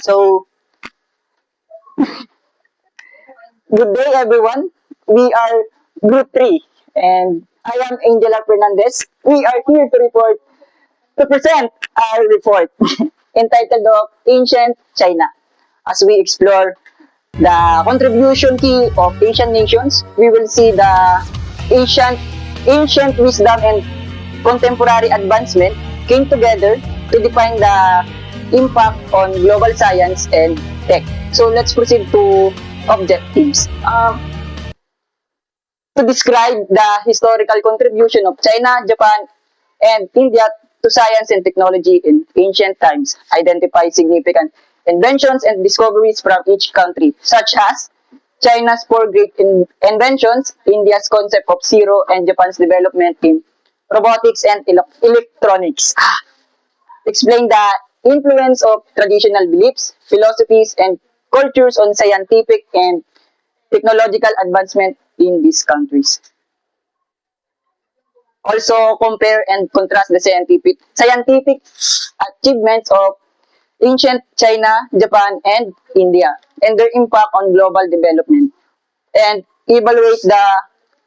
So, good day everyone. We are Group 3 and I am Angela Fernandez. We are here to present our report entitled of Ancient China as we explore the contribution key of Asian nations. We will see the ancient wisdom and contemporary advancement came together to define the impact on global science and tech. So let's proceed to objectives. To describe the historical contribution of China, Japan, and India to science and technology in ancient times, identify significant inventions and discoveries from each country, such as China's four great inventions, India's concept of zero, and Japan's development in robotics and electronics. Explain the influence of traditional beliefs, philosophies, and cultures on scientific and technological advancement in these countries. Also compare and contrast the scientific achievements of ancient China, Japan, and India and their impact on global development, and evaluate the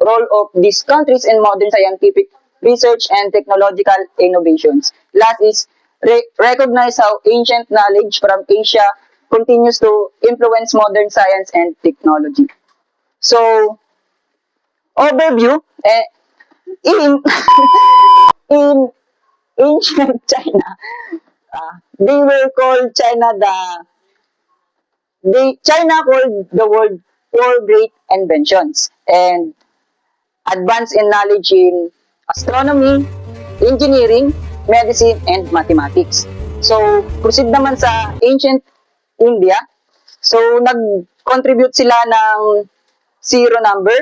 role of these countries in modern scientific research and technological innovations. Last is recognize how ancient knowledge from Asia continues to influence modern science and technology. So, overview, in in ancient China, they were called China called the world four great inventions and advance in knowledge in astronomy, engineering, medicine, and mathematics. So, proceed naman sa ancient India. So, nag-contribute sila ng zero number,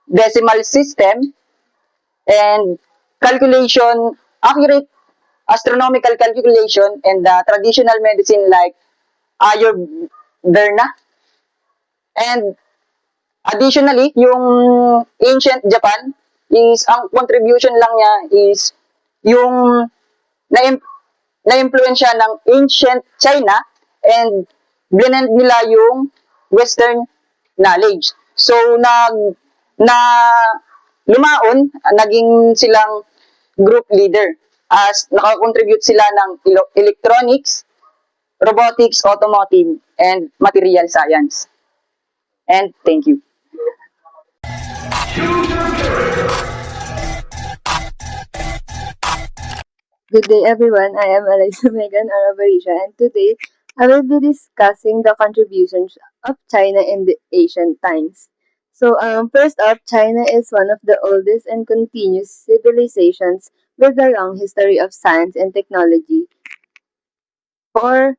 decimal system, and calculation, accurate astronomical calculation, and traditional medicine like Ayurveda. And additionally, yung ancient Japan ang contribution lang niya is yung na-influence siya ng ancient China and blend nila yung Western knowledge. So, na lumaon, naging silang group leader as nakakontribute sila ng electronics, robotics, automotive, and material science. And thank you. Good day everyone, I am Eliza Megan Aravarisha and today I will be discussing the contributions of China in the ancient times. So first up, China is one of the oldest and continuous civilizations with a long history of science and technology for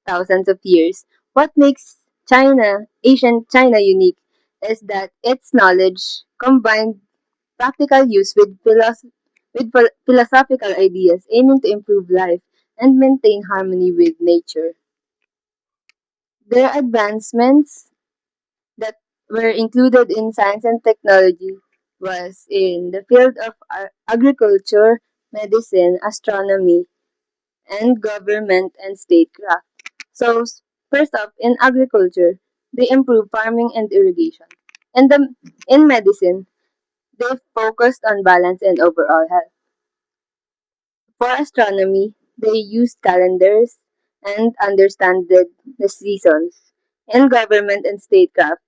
thousands of years. What makes ancient China unique is that its knowledge combined practical use with philosophical ideas aiming to improve life and maintain harmony with nature. Their advancements that were included in science and technology was in the field of agriculture, medicine, astronomy, and government and statecraft. So, first up, in agriculture, they improved farming and irrigation. In medicine, they focused on balance and overall health. For astronomy, they used calendars and understood the seasons. In government and statecraft,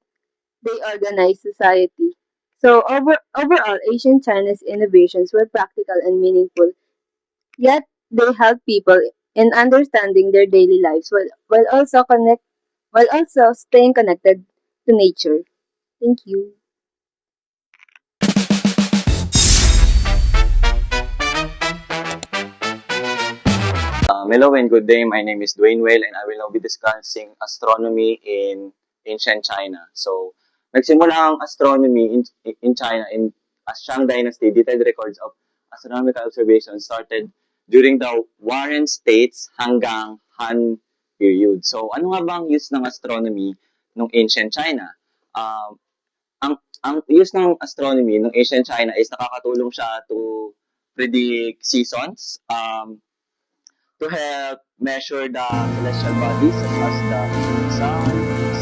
they organized society. So overall, ancient China's innovations were practical and meaningful, yet they helped people in understanding their daily lives while also staying connected to nature. Thank you. Hello and good day. My name is Dwayne Well and I will now be discussing astronomy in ancient China. So, nagsimula ang astronomy in China in Shang Dynasty. Detailed records of astronomical observations started during the Warren States hanggang Han period. So, ano nga bang use ng astronomy ng ancient China? Ang use ng astronomy ng ancient China is nakakatulong siya to predict seasons, to help measure the celestial bodies such as the sun,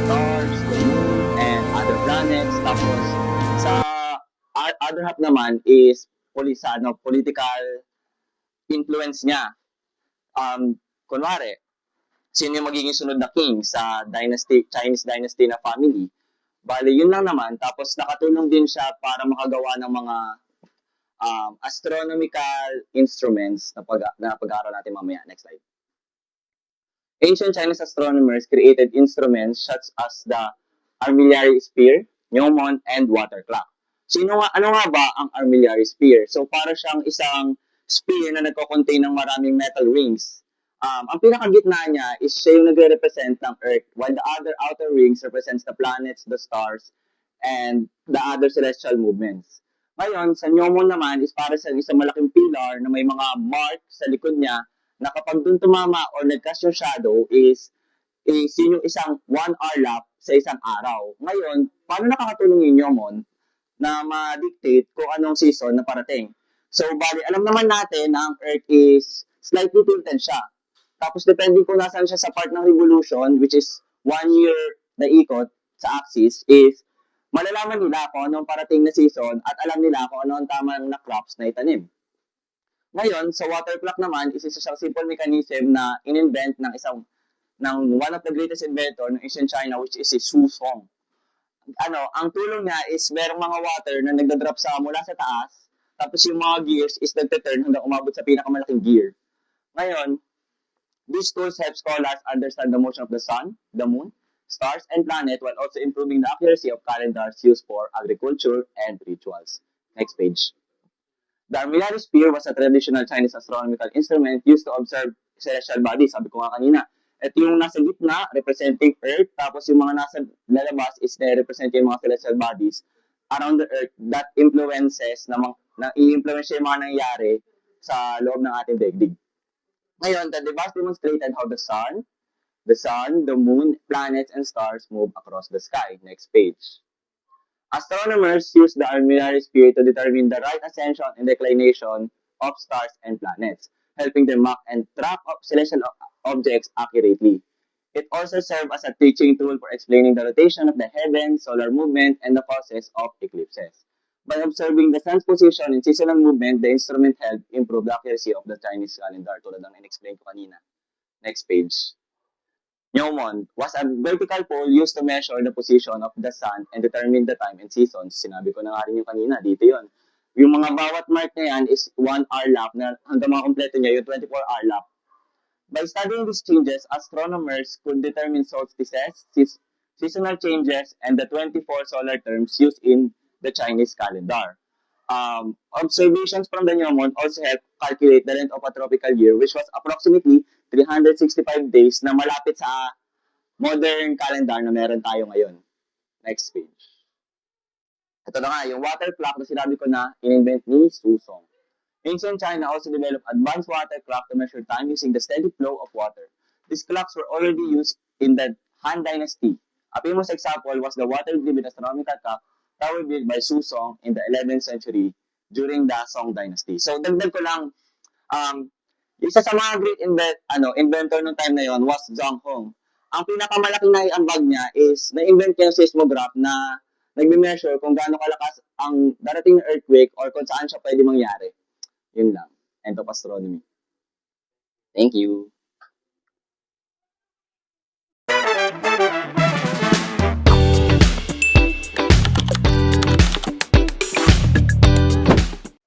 stars, the moon, and other planets. Tapos, sa other half naman is political influence niya. Kunwari, sino yung magiging sunod na king sa Chinese dynasty na family. Bali, yun lang naman. Tapos nakatulong din siya para makagawa ng mga astronomical instruments na pag-aaral natin mamaya. Next slide. Ancient Chinese astronomers created instruments such as the armillary sphere, gnomon, and water clock. Ano nga ba ang armillary sphere? So, para siyang isang sphere na nagko-contain ng maraming metal rings. Ang pinakagitna niya is siya yung nagre-represent ng Earth, while the other outer rings represents the planets, the stars, and the other celestial movements. Ngayon, sa gnomon naman is para sa isang malaking pillar na may mga mark sa likod niya na kapag dun tumama or nag-cast yung shadow is yun yung isang 1 hour lap sa isang araw. Ngayon, paano nakakatulong yung gnomon na ma-dictate kung anong season na parating? So, bali, alam naman natin na ang Earth is slightly tilted siya. Tapos, depending kung nasaan siya sa part ng revolution, which is 1 year na ikot sa axis, is malalaman nila kung anong parating na season at alam nila kung ano ang tamang na crops na itanim. Ngayon, sa water clock naman, is isa siyang simple mechanism na in-invent ng one of the greatest inventor ng ancient China, which is si Su Song. Ang tulong niya is merong mga water na nagda-drop mula sa taas, tapos yung mga gears is nagte-turn hanggang umabot sa pinakamalaking gear. Ngayon, these tools help scholars understand the motion of the sun, the moon, stars, and planet while also improving the accuracy of calendars used for agriculture and rituals. Next page. The armillary sphere was a traditional Chinese astronomical instrument used to observe celestial bodies. Sabi ko nga kanina, ito yung nasa gitna, representing Earth, tapos yung mga nasa lalabas is represent yung mga celestial bodies around the Earth that influences, na i-influence yung mga nangyayari sa loob ng ating daigdig. Ngayon, the device demonstrated how the sun, the moon, planets, and stars move across the sky. Next page. Astronomers use the armillary sphere to determine the right ascension and declination of stars and planets, helping them map and track celestial objects accurately. It also serves as a teaching tool for explaining the rotation of the heavens, solar movement, and the causes of eclipses. By observing the sun's position and seasonal movement, the instrument helped improve the accuracy of the Chinese calendar, tulad ng in-explain ko kanina. Next page. Gnomon was a vertical pole used to measure the position of the sun and determine the time and seasons. Sinabi ko na nga rin yung kanina, dito yon. Yung mga bawat mark na yan is 1 hour lap na hanggang makakompleto niya yung 24-hour lap. By studying these changes, astronomers could determine solstices, seasonal changes, and the 24 solar terms used in the Chinese calendar. Observations from the gnomon also help calculate the length of a tropical year, which was approximately 365 days na malapit sa modern calendar na meron tayo ngayon. Next page. Ito na nga, yung water clock na sinabi ko na in-invent ni Su Song. Ancient China also developed advanced water clock to measure time using the steady flow of water. These clocks were already used in the Han Dynasty. A famous example was the water-driven astronomical clock that was built by Su Song in the 11th century during the Song Dynasty. So, dagdag ko lang, isa sa mga great inventor noong time na yon was Zhang Hong. Ang pinakamalaking naiambag niya is na-invent niya yung seismograph na nagme-measure kung gaano kalakas ang darating na earthquake or kung saan siya pwede mangyari. Yun lang. End of astronomy. Thank you.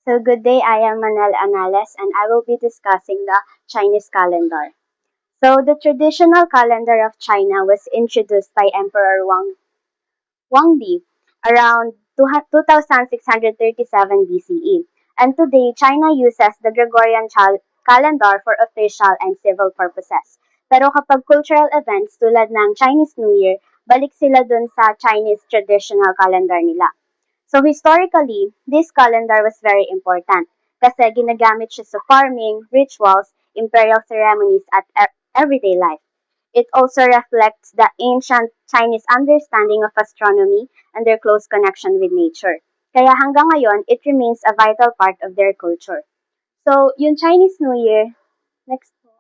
So good day, I am Manel Anales and I will be discussing the Chinese calendar. So the traditional calendar of China was introduced by Emperor Wangdi around 2637 BCE. And today, China uses the Gregorian calendar for official and civil purposes. Pero kapag cultural events tulad ng Chinese New Year, balik sila dun sa Chinese traditional calendar nila. So historically, this calendar was very important kasi ginagamit siya sa farming, rituals, imperial ceremonies, at everyday life. It also reflects the ancient Chinese understanding of astronomy and their close connection with nature. Kaya hanggang ngayon, it remains a vital part of their culture. So, yung Chinese New Year, next po,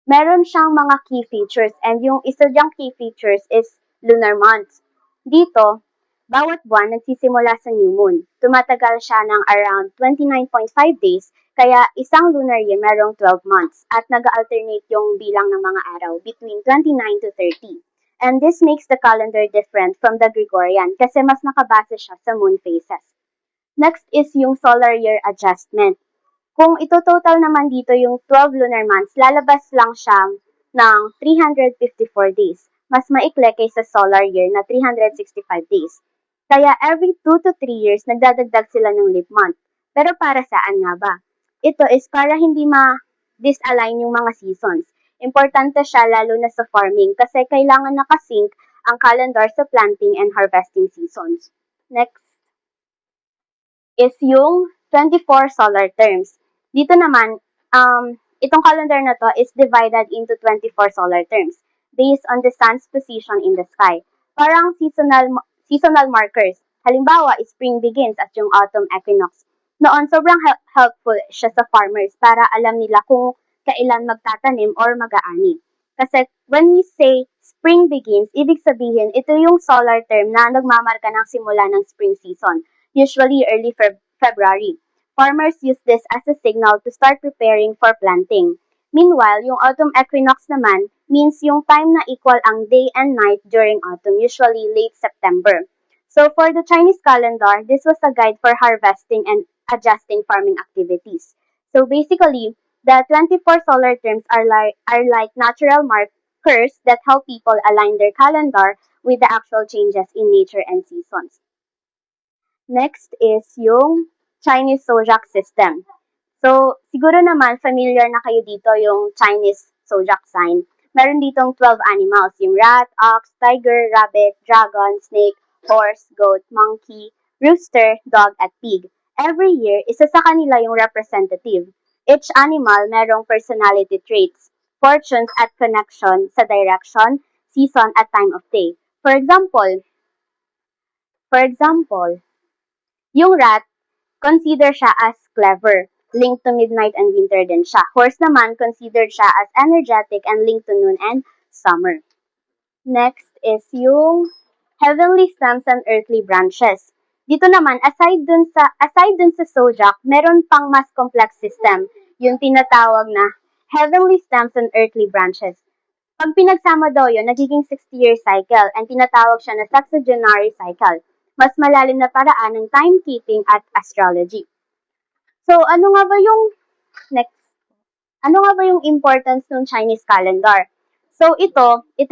meron siyang mga key features and yung isa diyang key features is lunar months. Dito, bawat buwan nagsisimula sa new moon. Tumatagal siya ng around 29.5 days, kaya isang lunar year merong 12 months at nag-alternate yung bilang ng mga araw between 29 to 30. And this makes the calendar different from the Gregorian kasi mas nakabase siya sa moon phases. Next is yung solar year adjustment. Kung ito-total naman dito yung 12 lunar months, lalabas lang siya ng 354 days. Mas maikli kaysa solar year na 365 days. Kaya every 2 to 3 years, nagdadagdag sila ng leap month. Pero para saan nga ba? Ito is para hindi ma-disalign yung mga seasons. Importante siya lalo na sa farming kasi kailangan nakasync ang calendar sa planting and harvesting seasons. Next is yung 24 solar terms. Dito naman, itong calendar na to is divided into 24 solar terms based on the sun's position in the sky. Parang seasonal markers. Halimbawa, spring begins at yung autumn equinox. Noon, sobrang helpful siya sa farmers para alam nila kung kailan magtatanim or mag-aani. Kasi when we say spring begins, ibig sabihin, ito yung solar term na nagmamarka ng simula ng spring season, usually early February. Farmers use this as a signal to start preparing for planting. Meanwhile, yung autumn equinox naman means yung time na equal ang day and night during autumn, usually late September. So for the Chinese calendar, this was a guide for harvesting and adjusting farming activities. So basically, the 24 solar terms are like natural markers that help people align their calendar with the actual changes in nature and seasons. Next is yung Chinese zodiac system. So, siguro naman familiar na kayo dito yung Chinese zodiac sign. Meron ditong 12 animals, yung rat, ox, tiger, rabbit, dragon, snake, horse, goat, monkey, rooster, dog, at pig. Every year, isa sa kanila yung representative. Each animal merong personality traits, fortunes at connection sa direction, season, at time of day. For example, yung rat, consider siya as clever, linked to midnight and winter din siya. Horse naman, considered siya as energetic and linked to noon and summer. Next is yung heavenly stems and earthly branches. Dito naman, aside dun sa zodiac, meron pang mas complex system, yung tinatawag na heavenly stems and earthly branches. Pag pinagsama daw yun, nagiging 60-year cycle and tinatawag siya na sexagenary cycle. Mas malalim na paraan ng timekeeping at astrology. So, ano nga ba yung importance ng Chinese calendar? So, it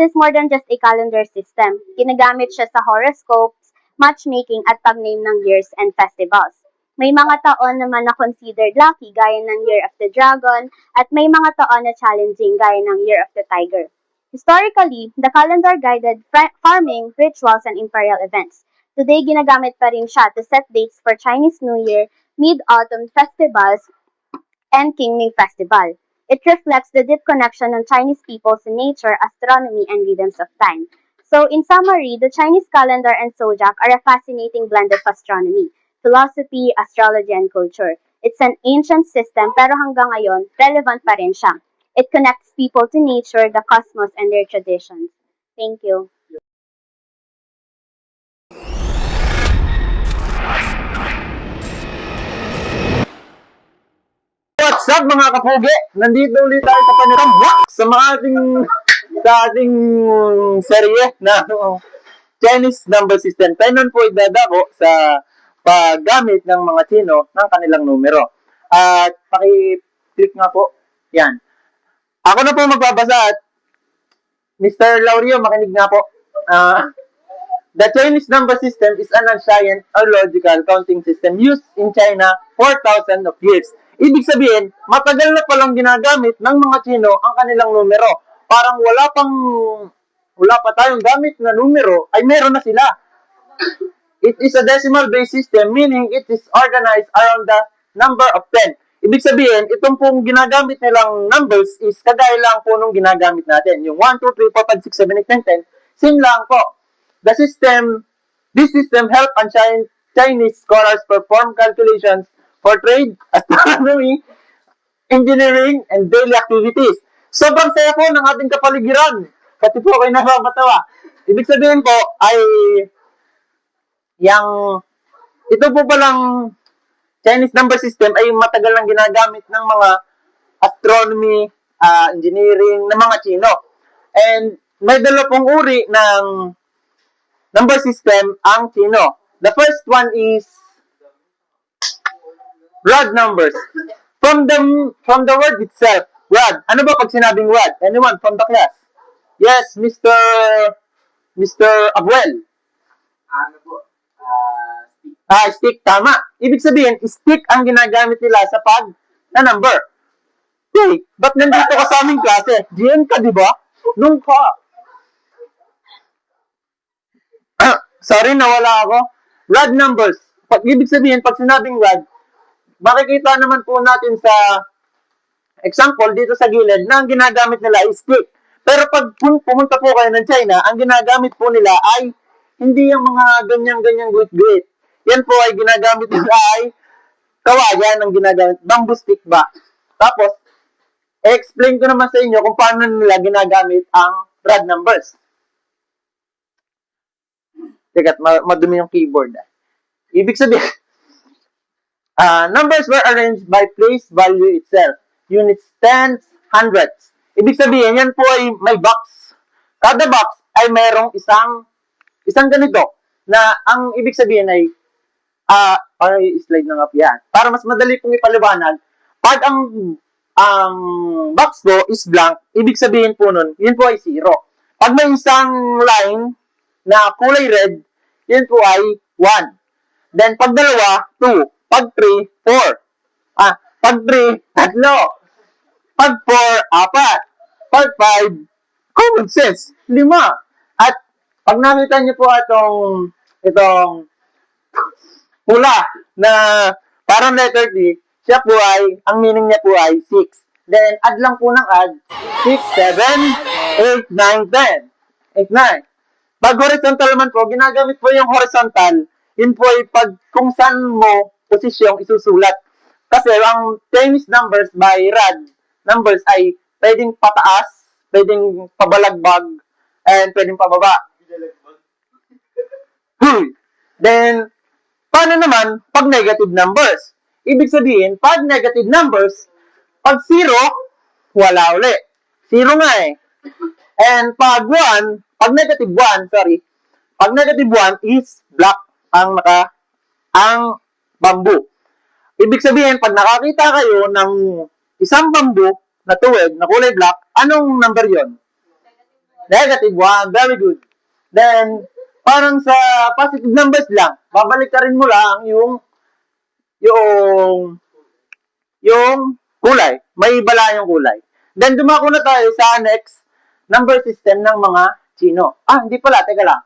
is more than just a calendar system. Ginagamit siya sa horoscopes, matchmaking, at pag-name ng years and festivals. May mga taon naman na considered lucky, gaya ng Year of the Dragon, at may mga taon na challenging, gaya ng Year of the Tiger. Historically, the calendar guided farming, rituals, and imperial events. Today, ginagamit pa rin siya to set dates for Chinese New Year, Mid-Autumn festivals, and Qingming Festival. It reflects the deep connection ng Chinese people to nature, astronomy, and rhythms of time. So, in summary, the Chinese calendar and zodiac are a fascinating blend of astronomy, philosophy, astrology, and culture. It's an ancient system pero hanggang ngayon, relevant pa rin siya. It connects people to nature, the cosmos, and their traditions. Thank you. What's up mga kapugi? Nandito ulit tayo sa panitambak sa ating serye na Chinese number system. Tayo nun po idadako sa paggamit ng mga Chino ng kanilang numero. At paki-click nga po. Yan. Ako na po magbabasa at Mr. Laurio, makinig nga po. The Chinese number system is an ancient or logical counting system used in China for thousands of years. Ibig sabihin, matagal na palang ginagamit ng mga Chino ang kanilang numero. Parang wala pa tayong gamit na numero, ay meron na sila. It is a decimal-based system, meaning it is organized around the number of 10. Ibig sabihin, itong pong ginagamit nilang numbers is kagaya lang po nung ginagamit natin. Yung 1, 2, 3, 4, 5, 6, 7, 8, 9, 10. Same lang po. This system helped Chinese scholars perform calculations for trade, astronomy, engineering, and daily activities. Sobrang saya po ng ating kapaligiran. Pati po kayo nakakatawa. Ibig sabihin po ay ito po palang Chinese number system ay matagal nang ginagamit ng mga astronomy, engineering, ng mga Chino. And may dalawa pong uri ng number system ang Chino. The first one is rod numbers. From the word itself, rod. Ano ba pag sinabing rod? Anyone from the class? Yes, Mr. Abuel. Stick, tama. Ibig sabihin, stick ang ginagamit nila sa pag-number. Hey, ba't nandito ka sa aming klase? GM ka, di ba? Nung ka. Sorry, nawala ako. Rod numbers. Ibig sabihin, pag sinabing rod, makikita naman po natin sa example dito sa gilid na ang ginagamit nila is stick. Pero pag pumunta po kayo ng China, ang ginagamit po nila ay hindi yung mga ganyan-ganyan guhit-guhit. Yan po ay ginagamit nila ay kawayan ang ginagamit. Bamboo stick ba? Tapos, explain ko naman sa inyo kung paano nila ginagamit ang rod numbers. Teka, madumi yung keyboard. Ibig sabihin, numbers were arranged by place value itself. Units, tens, hundreds. Ibig sabihin, yan po ay may box. Kada box ay mayroong isang ganito na ang ibig sabihin ay para i-slide na nga po yan. Para mas madali pong ipaliwanag, pag ang box po is blank, ibig sabihin po nun, yun po ay 0. Pag may isang line na kulay red, yun po ay 1. Then, pag dalawa, 2. Pag 3, 4. Pag 3, 3. Pag 4, 4. Pag 5, common sense, 5. At pag nakita niyo po itong pula na parang letter D, siya po ay, ang meaning niya po ay 6. Then, add lang po ng add, 6, 7, 8, 9, 10. 8, 9. Pag horizontal naman po, ginagamit po yung horizontal, yun po ay pag kung saan mo posisyong isusulat. Kasi ang Chinese numbers by rod numbers ay pwedeng pataas, pwedeng pabalagbag, and pwedeng pababa. Then, paano naman pag negative numbers? Ibig sabihin, pag negative numbers, pag 0, wala uli. 0 nga eh. And pag negative 1 is black ang bamboo. Ibig sabihin, pag nakakita kayo ng isang bamboo na tuwid, na kulay black, anong number yon? Negative 1. Very good. Then, parang sa positive numbers lang, babalik ka rin mo lang yung kulay. May bala yung kulay. Then, dumako na tayo sa next number system ng mga Chino. Hindi pala. Teka lang.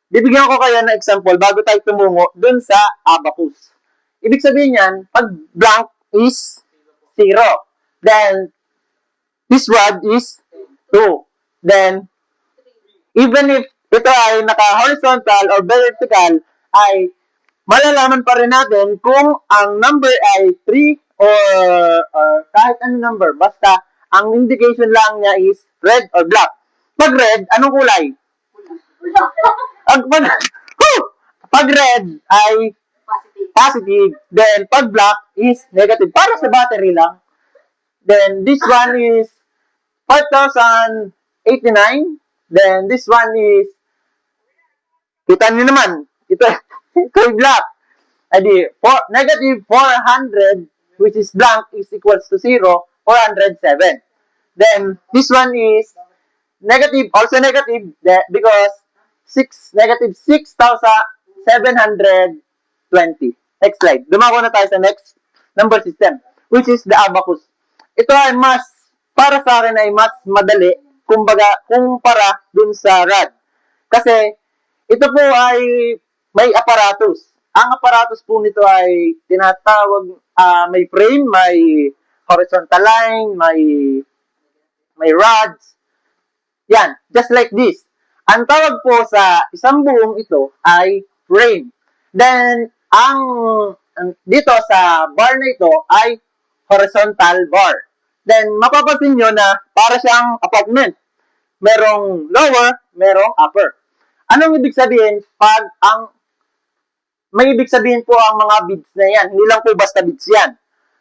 Bibigyan ko kayo ng example bago tayo tumungo dun sa abacus. Ibig sabihin yan, pag blank is 0. Then, this rod is 2. Then, even if ito ay naka-horizontal or vertical, ay malalaman pa rin natin kung ang number ay 3 or kahit anong number. Basta, ang indication lang niya is red or black. Pag red, anong kulay? Pag red ay positive. Then, pag black is negative. Para sa battery lang. Then, this one is 5,089. Then, this one is kita niyo naman. Ito ay black. Adi, negative 400, which is blank, is equals to 0, 407. Then, this one is negative, also negative, because negative 6,720. Next slide. Dumako na tayo sa next number system, which is the abacus. Ito ay para sa akin ay mas madali, kumpara dun sa rod. Kasi, ito po ay may apparatus. Ang apparatus po nito ay tinatawag, may frame, may horizontal line, may rods. Yan, just like this. Ang tawag po sa isang buong ito ay frame. Then, ang dito sa bar na ito ay horizontal bar. Then, mapapansin nyo na para siyang apartment. Merong lower, merong upper. Anong ibig sabihin pag may ibig sabihin po ang mga bids na yan. Hindi lang po basta bids yan.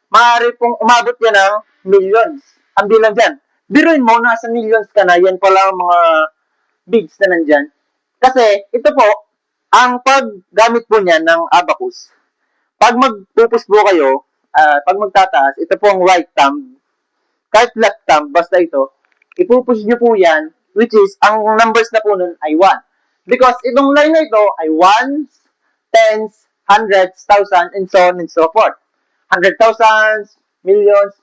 Maaari pong umabot yan ng millions. Ang bilang dyan. Biruin mo, nasa millions ka na. Yan pala ang mga bids na nandyan. Kasi, ito po, ang paggamit po niyan ng abacus. Pag magpupus po kayo, pag magtataas, ito po ang right thumb. Kahit left thumb, basta ito, ipupush nyo po yan, which is, ang numbers na po nun ay 1. Because itong line na ito ay 1, tens, hundreds, thousand, and so on and so forth. 100,000, millions,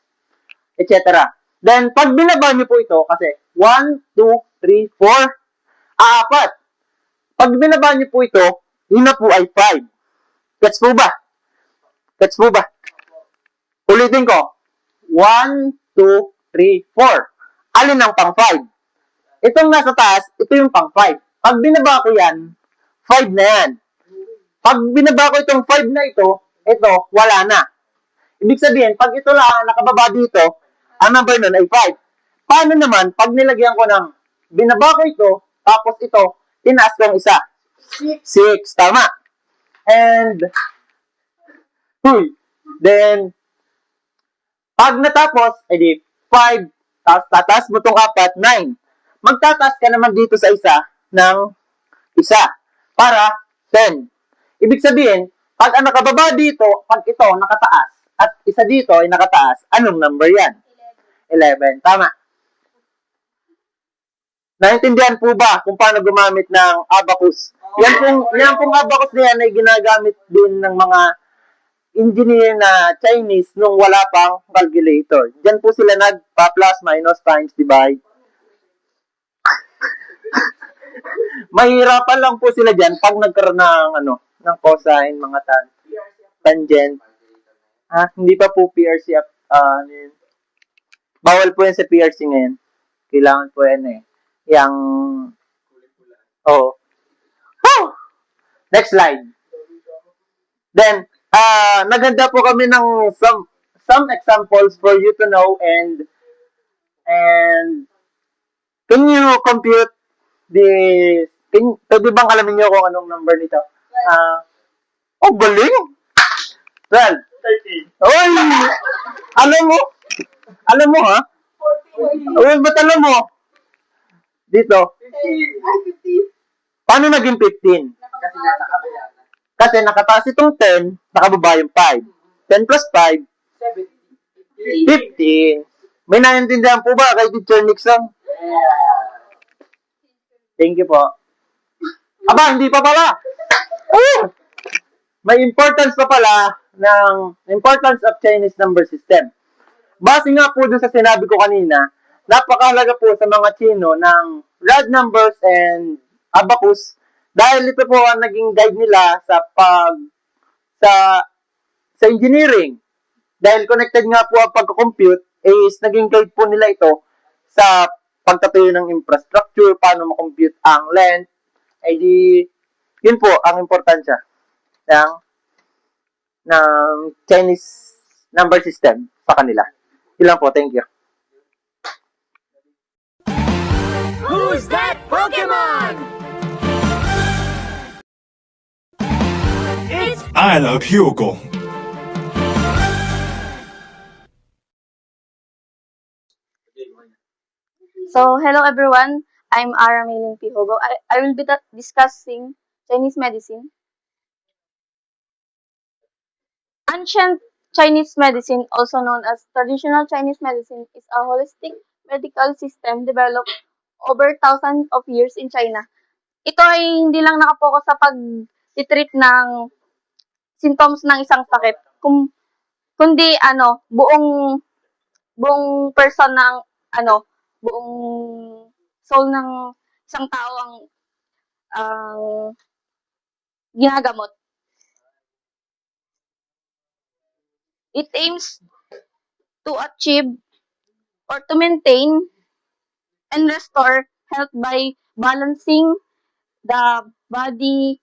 etc. Then, pag binaba nyo po ito, kasi 1, 2, 3, 4, apat. Pag binaba nyo po ito, yun na po ay 5. Gets po ba? Gets po ba? Ulitin ko. 1, 2, 3, 4. Alin ang pang 5? Itong nasa taas, ito yung pang 5. Pag binaba ko yan, 5 na yan. Pag binaba ko itong 5 na ito, wala na. Ibig sabihin, pag ito lang nakababa dito, ang number nun ay 5. Paano naman, pag nilagyan ko ng, binaba ko ito, tapos ito, tinaas ko ang isa. 6, tama. And, then, pag natapos, edi 5, tapos tataas mo itong 4, 9. Magtataas ka naman dito sa isa ng isa para 10. Ibig sabihin, pag ang nakababa dito, pag ito nakataas, at isa dito ay nakataas, anong number yan? 11. Tama. Naintindihan po ba kung paano gumamit ng abacus? Yan pong abacus na yan ay ginagamit din ng mga engineer na Chinese nung wala pang calculator. Diyan po sila nagpa-plus, minus, times, divide. Mahirapan lang po sila diyan pag nagkaroon ng cosine, mga tangent. Hindi pa po PRC bawal po yan sa PRC ngayon. Kailangan po yan Yang next slide. Then naganda po kami ng some examples for you to know and can you compute pwede bang alamin niyo kung anong number nito? Galing! 12. 13. Oy! Alam mo ha? 40. Ba't alam mo? Dito. 15. Paano naging 15? Kasi nasa kabila. Kasi nakataas itong 10, nakababa yung 5. 10 plus 5, 15. May naiintindihan po ba kay Teacher Nixon? Thank you po. Aba, hindi pa pala. May importance pa pala ng importance of Chinese number system. Base nga po dun sa sinabi ko kanina, napakahalaga po sa mga Chino ng rod numbers and abacus dahil ito po ang naging guide nila sa engineering. Dahil connected nga po ang pagko-compute is naging guide po nila ito sa pagtatayo ng infrastructure, paano ma-compute ang length, ay yun po ang importansya ng Chinese number system sa kanila. Yun lang po, thank you. Who's that Pokemon? It's I love Hugo. So, hello everyone. I'm Ara Maylin P. Hugo. I will be discussing Chinese medicine. Ancient Chinese medicine, also known as traditional Chinese medicine, is a holistic medical system developed over thousands of years in China. Ito ay hindi lang nakapokus sa pag-treat ng symptoms ng isang sakit, kundi buong person ng buong soul ng isang tao ang ginagamot. It aims to achieve or to maintain and restore health by balancing the body,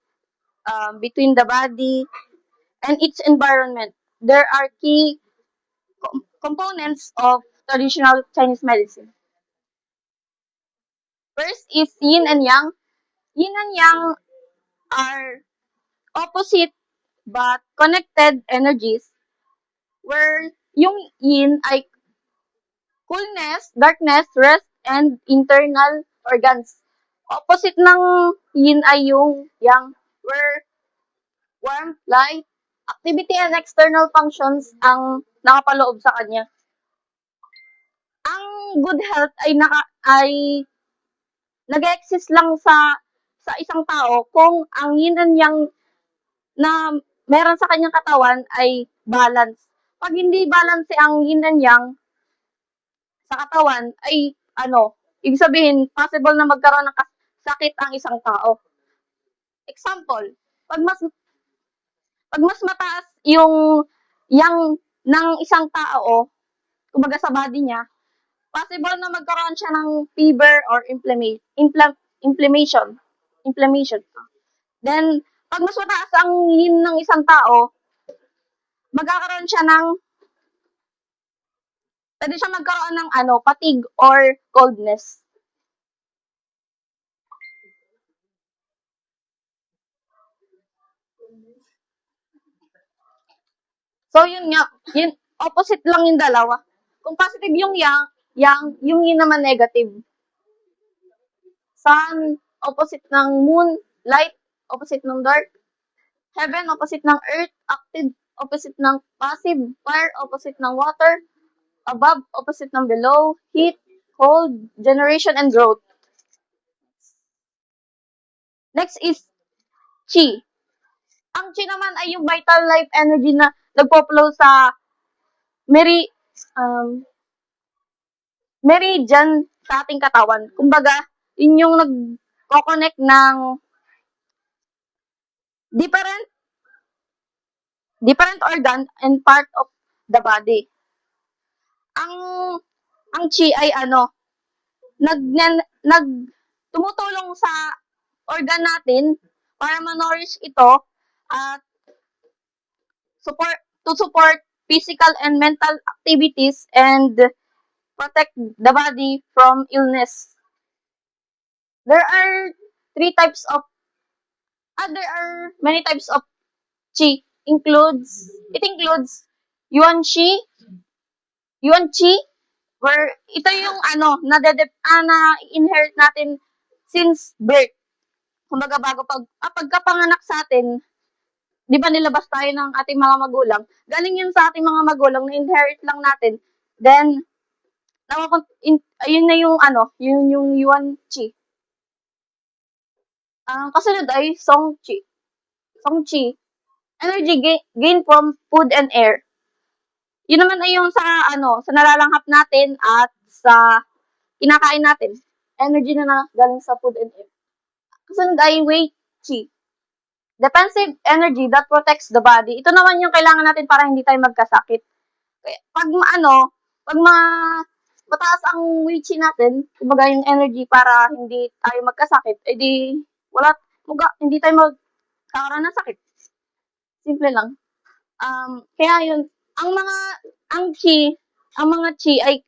between the body and its environment. There are key components of traditional Chinese medicine. First is yin and yang. Yin and yang are opposite but connected energies where yung yin ay coolness, darkness, rest, and internal organs. Opposite ng yin ay yung yang where warmth, light, activity, and external functions ang nakapaloob sa kanya. Ang good health ay nag-exist lang sa isang tao kung ang yin and yang na meron sa kanyang katawan ay balance. Pag hindi balance ang yin and yang sa katawan ay ibig sabihin possible na magkaroon ng sakit ang isang tao. Example, pag mas mataas yung yang ng isang tao, kumbaga sa body niya, possible na magkaroon siya ng fever or inflammation. Inflammation. Then, pag mas mataas ang yin ng isang tao, magkakaroon siya ng pwede siya magkaroon ng fatigue or coldness. So, yun nga, yun, opposite lang yung dalawa. Kung positive yung yung yin naman negative. Sun, opposite ng moon, light, opposite ng dark. Heaven, opposite ng earth, active, opposite ng passive, fire, opposite ng water, above, opposite ng below, heat, cold, generation, and growth. Next is chi. Ang chi naman ay yung vital life energy na nagpo-flow sa meridian sa ating katawan. Kumbaga, yun yung nagko-connect ng different organ and part of the body. Ang chi ay tumutulong sa organ natin para ma-nourish ito at support physical and mental activities and protect the body from illness. There are many types of chi. It includes yuan chi, where ito yung na-inherit natin since birth. Kumbaga pagkapanganak sa atin, di ba nilabas tayo ng ating mga magulang? Galing yun sa ating mga magulang, na-inherit lang natin. Then, ayun na yung yun yung yuan chi. Kasunod ay song chi. Song chi, energy gain from food and air. Yun naman ay yung sa nalalanghap natin at sa kinakain natin. Energy na galing sa food and air. Kasunod ay wei chi. Defensive energy that protects the body. Ito naman yung kailangan natin para hindi tayo magkasakit. Pag mataas ang wei chi natin, kumbaga yung energy para hindi tayo magkasakit, edi hindi tayo magkakaroon ng sakit. Simple lang. Kaya yun, ang mga chi ay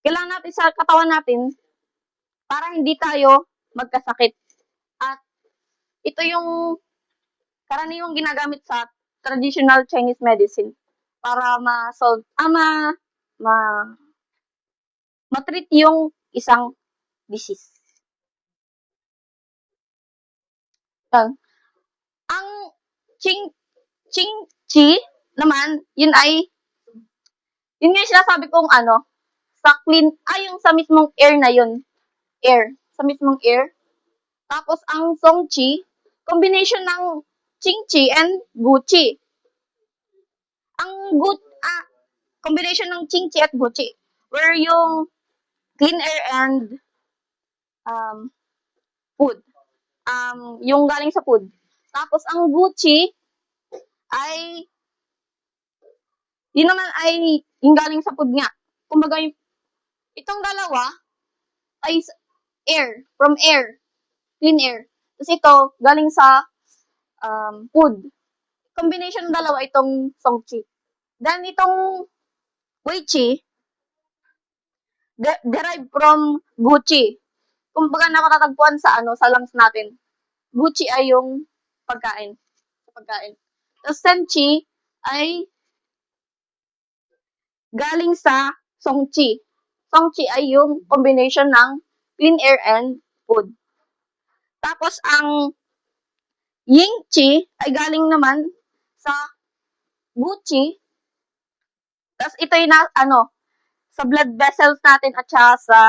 kailangan natin sa katawan natin para hindi tayo magkasakit. At ito yung karaniwang ginagamit sa traditional Chinese medicine para ma-treat yung isang disease. Ang Qing Chi naman, yun yung sinasabi kong sa yung sa mismong air na yun. Sa mismong air. Tapos, ang Song Chi, combination ng Qing Chi and Gu Chi. Combination ng Qing Chi at Gu Chi, where yung clean air and food. Yung galing sa food. Tapos, ang Gu Chi ay yun naman ay yung galing sa food nga. Kumbaga, itong dalawa ay from air, clean air. Tapos ito, galing sa food, combination ng dalawa itong Songqi. Then itong Weiqi, derived from Gucci. Kumbaga nakatatagpuan sa sa lungs natin. Gucci ay yung pagkain. Pagkain. Tapos Senchi ay galing sa Songqi. Songqi ay yung combination ng clean air and food. Tapos ang Yingqi ay galing naman sa Gucci. Tapos ito yung sa blood vessels natin at saka sa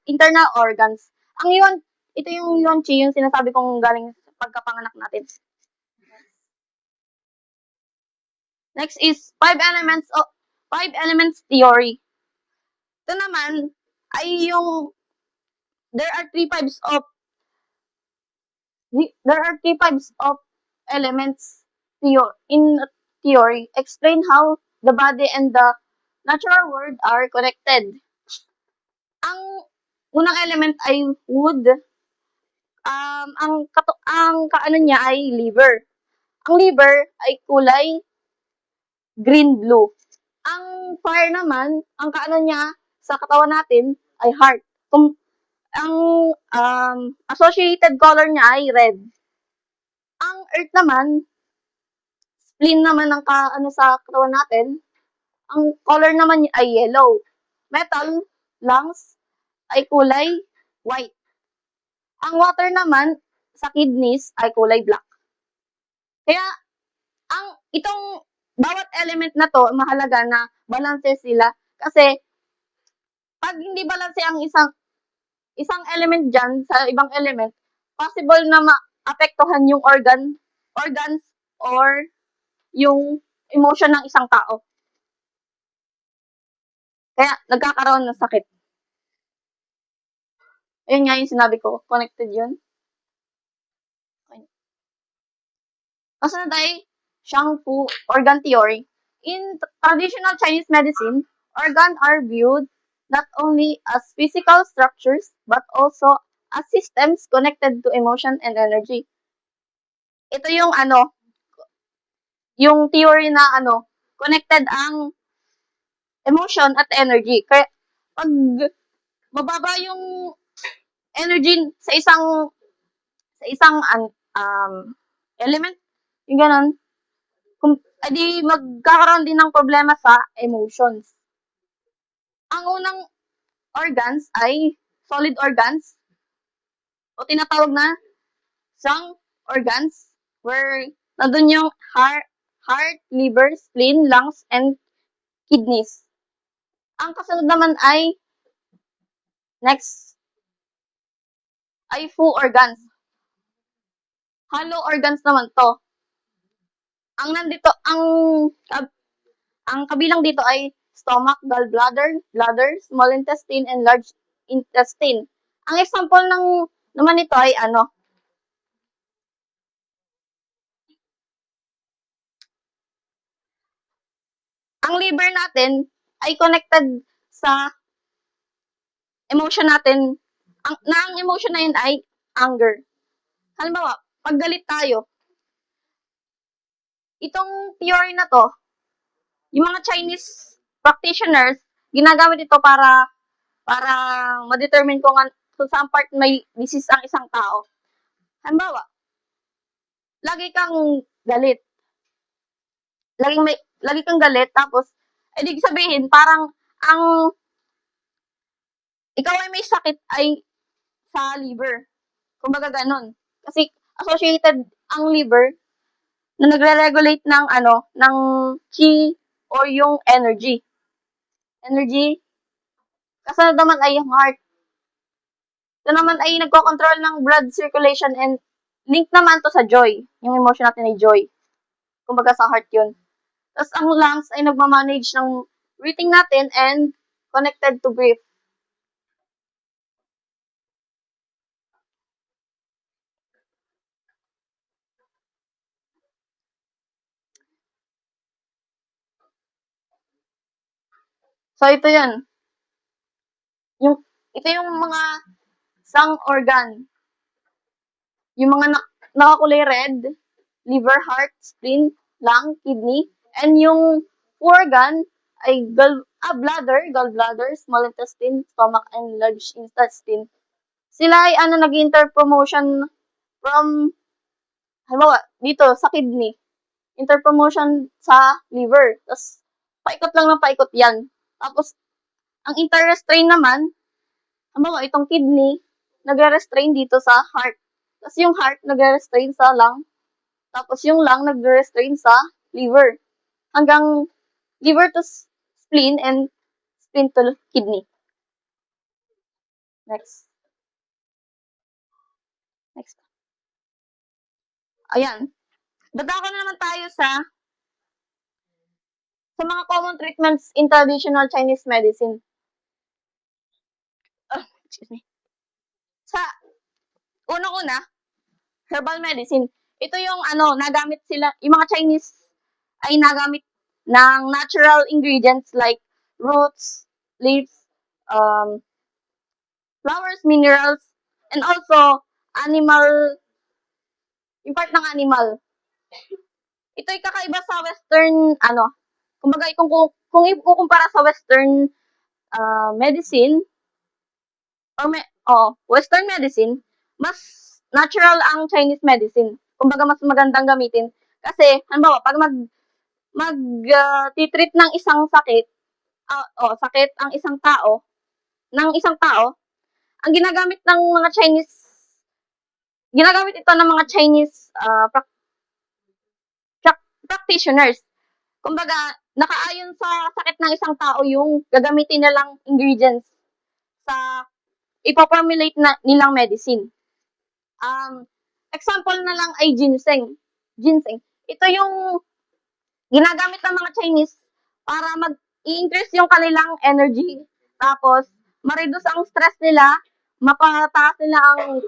internal organs. Ito yung Yonchi, yung sinasabi kong galing sa pagkapanganak natin. Next is five elements theory. Ito naman ay yung there are three types of elements in theory. Explain how the body and the natural world are connected. Ang unang element ay wood. Ang kaano niya ay liver. Ang liver ay kulay green-blue. Ang fire naman, ang kaano niya sa katawan natin ay heart. Ang associated color niya ay red. Ang earth naman, spleen naman ng sa katawan natin, ang color naman niya ay yellow. Metal, lungs, ay kulay white. Ang water naman sa kidneys ay kulay black. Kaya itong bawat element na to, mahalaga na balanse sila kasi pag hindi balanse ang isang element diyan sa ibang element, possible na maapektuhan yung organs or yung emotion ng isang tao. Kaya nagkakaroon ng sakit. Ayun nga yung sinabi ko, connected yun. Okay. Kasunod ay Shang Fu organ theory. In traditional Chinese medicine, organs are viewed not only as physical structures but also as systems connected to emotion and energy. Ito yung yung theory na connected ang emotion at energy. Kaya pag mababa yung energy sa isang element, yung ganun, edi magkakaroon din ng problema sa emotions. Ang unang organs ay solid organs o tinatawag na strong organs where nandun yung heart, liver, spleen, lungs, and kidneys. Ang kasunod naman ay next ay full organs. Hollow organs naman to. Ang kabilang dito ay stomach, gallbladder, bladder, small intestine, and large intestine. Ang example naman nito ay ang liver natin ay connected sa emotion natin. Ang emotion na yun ay anger. Halimbawa, pag galit tayo, itong theory na to, yung mga Chinese practitioners, ginagamit ito para ma-determine kung saan part may disease ang isang tao. Halimbawa, lagi kang galit. Lagi kang galit, tapos, ibig sabihin, parang ikaw ay may sakit ay sa liver. Kumbaga ganon. Kasi associated ang liver na nagre-regulate ng ng chi or yung energy. Kasunod naman ay yung heart. Ito naman ay nagko-control ng blood circulation and link naman to sa joy. Yung emotion natin ay joy. Kumbaga sa heart yun. Tapos ang lungs ay nagmamanage ng breathing natin and connected to breath. So, ito yun. Ito yung mga sang organ. Yung mga nakakulay red, liver, heart, spleen, lung, kidney, and yung organ ay bladder, gallbladder, small intestine, stomach, and large intestine. Sila ay nag-interpromotion from, halimbawa, dito sa kidney, interpromotion sa liver, tapos paikot lang ng paikot yan. Tapos, ang interrestrain naman, halimbawa, itong kidney, nagre-restrain dito sa heart. Tapos yung heart, nagre-restrain sa lung. Tapos yung lung, nagre-restrain sa liver. Hanggang liver to spleen and spleen to kidney. Next. Next. Ayan. Dadako na naman tayo sa mga common treatments in traditional Chinese medicine. Excuse me. Sa unang-una, herbal medicine. Ito yung nagamit sila, yung mga Chinese ay nagamit ng natural ingredients like roots, leaves, flowers, minerals, and also animal, yung part ng animal. Ito ay kakaiba sa western, kumbaga kung ikukumpara sa western medicine, western medicine, mas natural ang Chinese medicine. Kumbaga mas magandang gamitin. Kasi, halimbawa, pag titreat ng isang sakit, sakit ang isang tao, ang ginagamit ito ng mga Chinese practitioners. Kumbaga, nakaayon sa sakit ng isang tao yung gagamitin nilang ingredients sa ipoformulate nilang medicine. Example na lang ay ginseng. Ito yung ginagamit ng mga Chinese para mag-i-increase yung kanilang energy. Tapos, ma-reduce ang stress nila, mapataas nila ang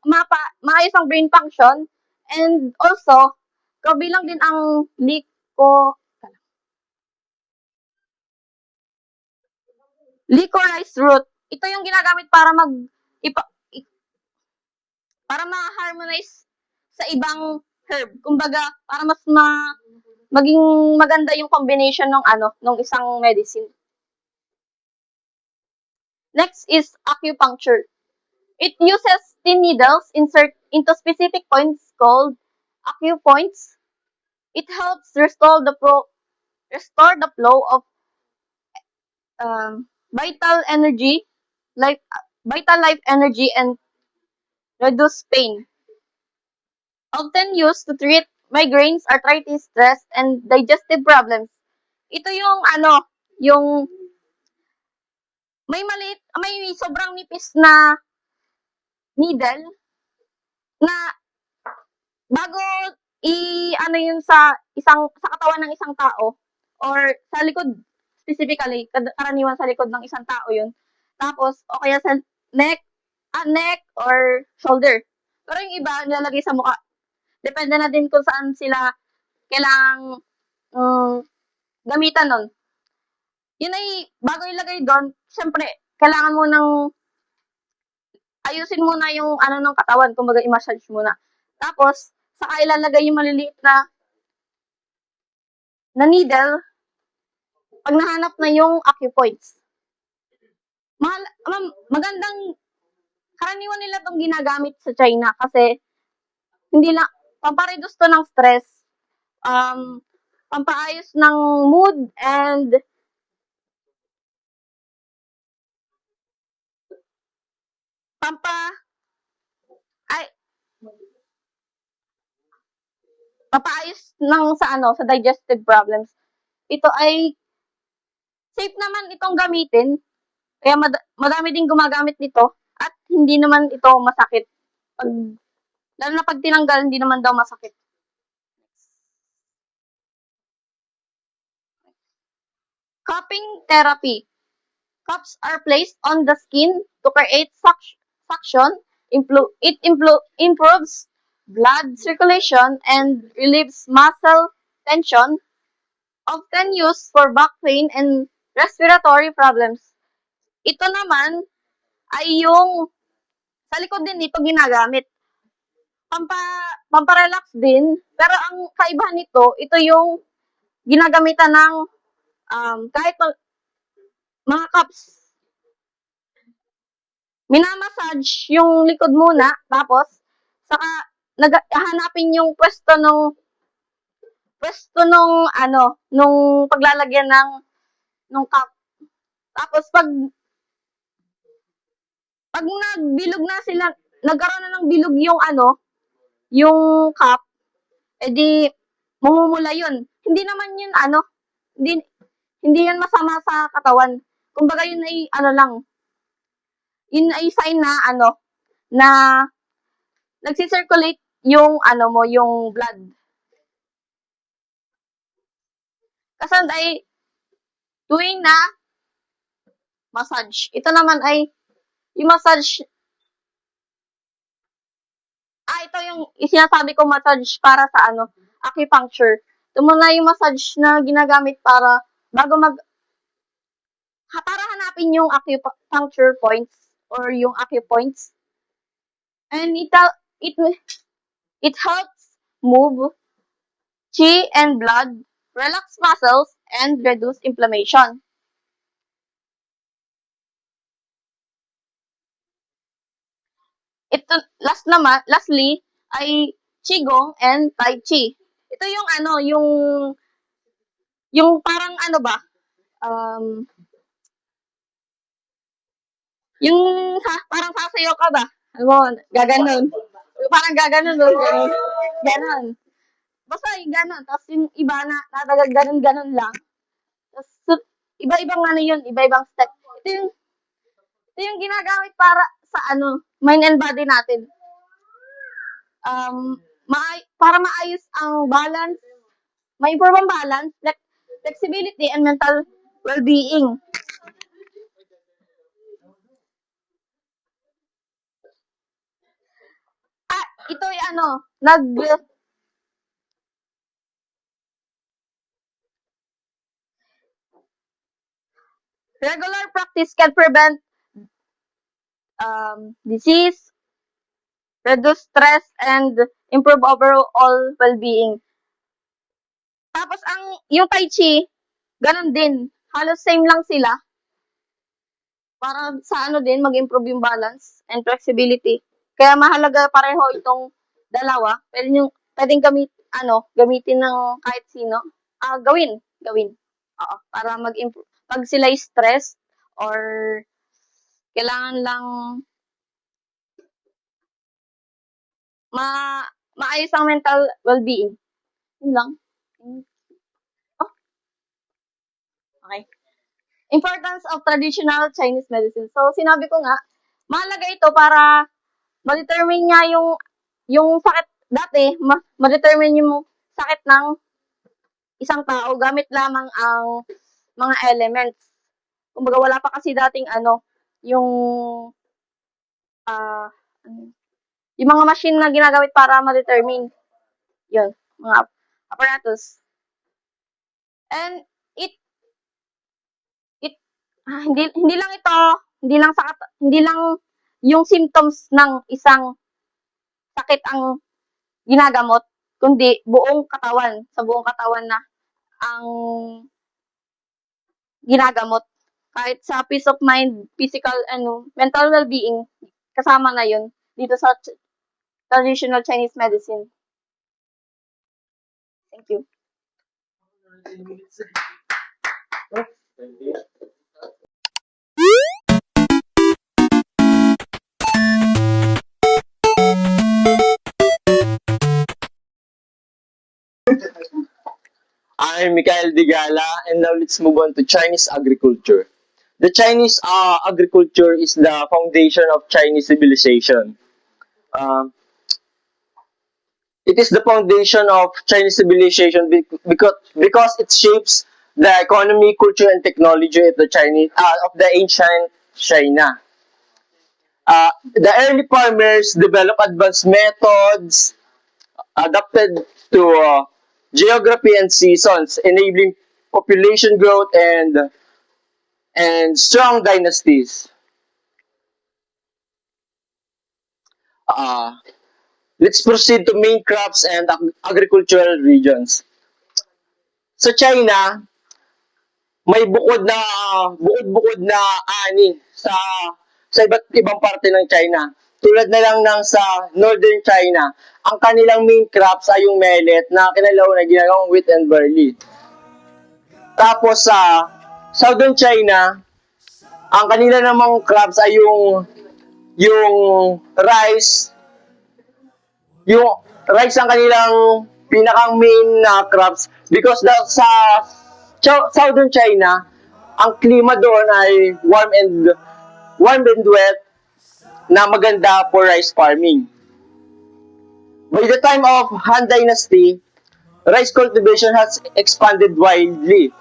maayos ang brain function, and also, kabilang din ang licorice root. Ito yung ginagamit para para ma-harmonize sa ibang herb. Kumbaga, para mas maging maganda yung combination ng isang medicine. Next is acupuncture. It uses thin needles insert into specific points called acupoints. It helps restore the flow of vital life energy and reduce pain. Often used to treat migraines, arthritis, stress, and digestive problems. Ito yung yung may sobrang nipis na needle na bago yun sa katawan ng isang tao or sa likod specifically, karaniwan sa likod ng isang tao yun. Tapos, o kaya sa neck or shoulder. Pero yung iba, nilalagay sa mukha. Depende na din kung saan sila kailangang gamitan nun. Yun ay, bago ilagay doon, syempre, kailangan mo ayusin muna yung ng katawan, kumbaga i-massage muna. Tapos, saka ilalagay yung maliliit na needle pag nahanap na yung acupoints. Magandang karaniwan nila itong ginagamit sa China kasi hindi lang, pampareduce to ng stress, pampaayos ng mood, and papaayos sa digestive problems. Ito ay safe naman itong gamitin, kaya madami din gumagamit nito at hindi naman ito masakit. Lalo na pag tinanggal, hindi naman daw masakit. Cupping therapy. Cups are placed on the skin to create suction. It improves blood circulation and relieves muscle tension, often used for back pain and respiratory problems. Ito naman ay yung sa likod din ito ginagamit. pamparelax din. Pero ang kaibahan nito, ito yung ginagamitan ng kahit mga cups. Minamassage yung likod muna, tapos saka hanapin yung pwesto nung paglalagyan nung cup. Tapos pag nagbilog na sila, nagkaroon na ng bilog yung cup, edi mamumula yun. Hindi naman yun hindi hindi yan masama sa katawan. Kumbaga yun ay yun ay sign na nagsi-circulate yung yung blood. Kasunod ay tuwing na massage. Ito naman ay yung massage. Ito yung sinasabi ko massage para sa acupuncture. Ito muna yung massage na ginagamit para para hanapin yung acupuncture points or yung acupoints. And it helps move qi and blood, relax muscles, and reduce inflammation. Lastly, ay Qigong and Tai Chi. Ito yung parang parang sasayaw ka ba? Gaganon. Parang gaganon, ganon. Basta yung ganon. Tapos yung iba na ganon lang. Tapos, iba-ibang yun, iba-ibang step. Ito yung ginagamit para sa mind and body natin. Para maayos ang balance, ma-improve ang balance, flexibility, and mental well-being. Ito ay regular practice can prevent disease, reduce stress, and improve overall well-being. Tapos yung Tai Chi, ganun din. Halos same lang sila. Para sa din, mag-improve yung balance and flexibility. Kaya mahalaga pareho itong dalawa. Pwedeng gamitin ng kahit sino. Gawin. Oo, para mag-improve. Pag sila stress or kailangan lang maayos ang mental well-being. Yun lang. Okay. Importance of traditional Chinese medicine. So, sinabi ko nga, mahalaga ito para ma-determine niya yung sakit dati, ma-determine yung sakit ng isang tao gamit lamang ang mga elements. Kumbaga, wala pa kasi dating yung yung mga machine na ginagamit para ma-determine yun, mga apparatus. And hindi lang yung symptoms ng isang sakit ang ginagamot, kundi sa buong katawan na ang ginagamot. Kahit sa peace of mind, physical and mental well-being, kasama na yun dito sa traditional Chinese medicine. Thank you. I'm Mikael Digala, and now let's move on to Chinese agriculture. The Chinese agriculture is the foundation of Chinese civilization. It is the foundation of Chinese civilization because it shapes the economy, culture, and technology of the ancient China. The early farmers developed advanced methods adapted to geography and seasons, enabling population growth and strong dynasties. let's proceed to main crops and agricultural regions. Sa China, may bukod-bukod na ani sa iba't ibang parte ng China. Tulad na lang ng sa northern China, ang kanilang main crops ay yung millet na kinalauna ginagawang wheat and barley. Tapos sa southern China, ang kanila namang crops ay yung rice. Yung rice ang kanilang pinakang main na crops because sa southern China, ang klima doon ay warm and wet na maganda for rice farming. By the time of Han Dynasty, rice cultivation has expanded widely.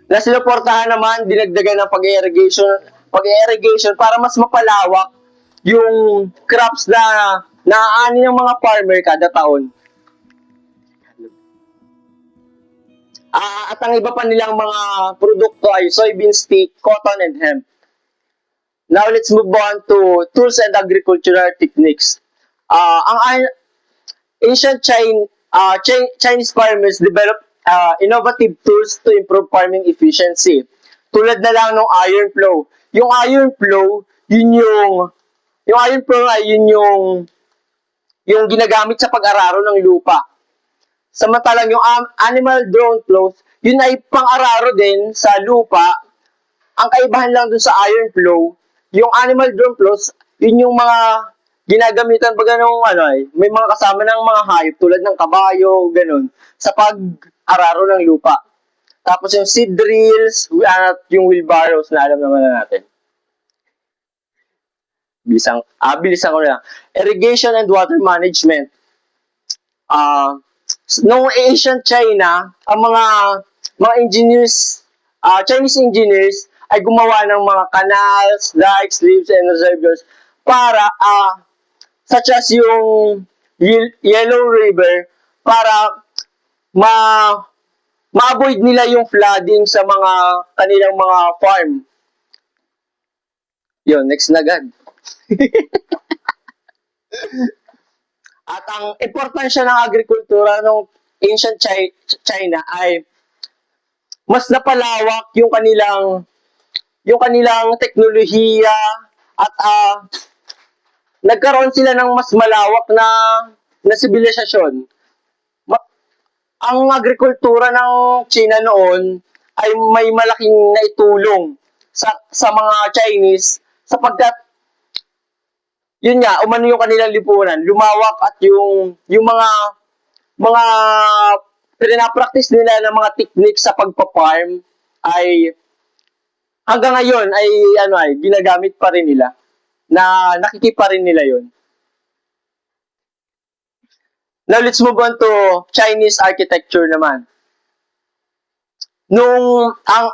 Na sinuportahan naman, dinagdagan ng pag-irrigation para mas mapalawak yung crops na naaani ng mga farmer kada taon. At ang iba pa nilang mga produkto ay soybeans, tea, cotton, and hemp. Now, let's move on to tools and agricultural techniques. Ang ancient Chinese farmers developed innovative tools to improve farming efficiency. Tulad na lang ng iron plow. Yung iron plow, yung ginagamit sa pag-araro ng lupa. Samantalang yung animal drone plows, yun ay pang-araro din sa lupa. Ang kaibahan lang dun sa iron plow, yung animal drone plows, yun yung mga ginagamitan pag may mga kasama ng mga hayop tulad ng kabayo, ganun, sa pag-araro ng lupa. Tapos yung seed drills at yung wheelbarrows na alam naman na natin. Bilisan ko na lang. Irrigation and water management. Noong ancient China, ang mga engineers, Chinese engineers, ay gumawa ng mga canals, dikes, levees, and reservoirs para, such as yung Yellow River, para ma-avoid nila yung flooding sa mga kanilang mga farm. Yun, next na agad. At ang importansya ng agrikultura ng ancient China ay mas napalawak yung kanilang teknolohiya at nagkaroon sila ng mas malawak na sibilisasyon. Ang agrikultura ng China noon ay may malaking naitulong sa mga Chinese sapagkat yun nga, umano yung kanilang lipunan, lumawak at yung mga pinapractice nila ng mga techniques sa pagpa-farm ay hanggang ngayon ay ginagamit pa rin nila, na nakikipa rin nila yun. Now let's move on to Chinese architecture naman. Ang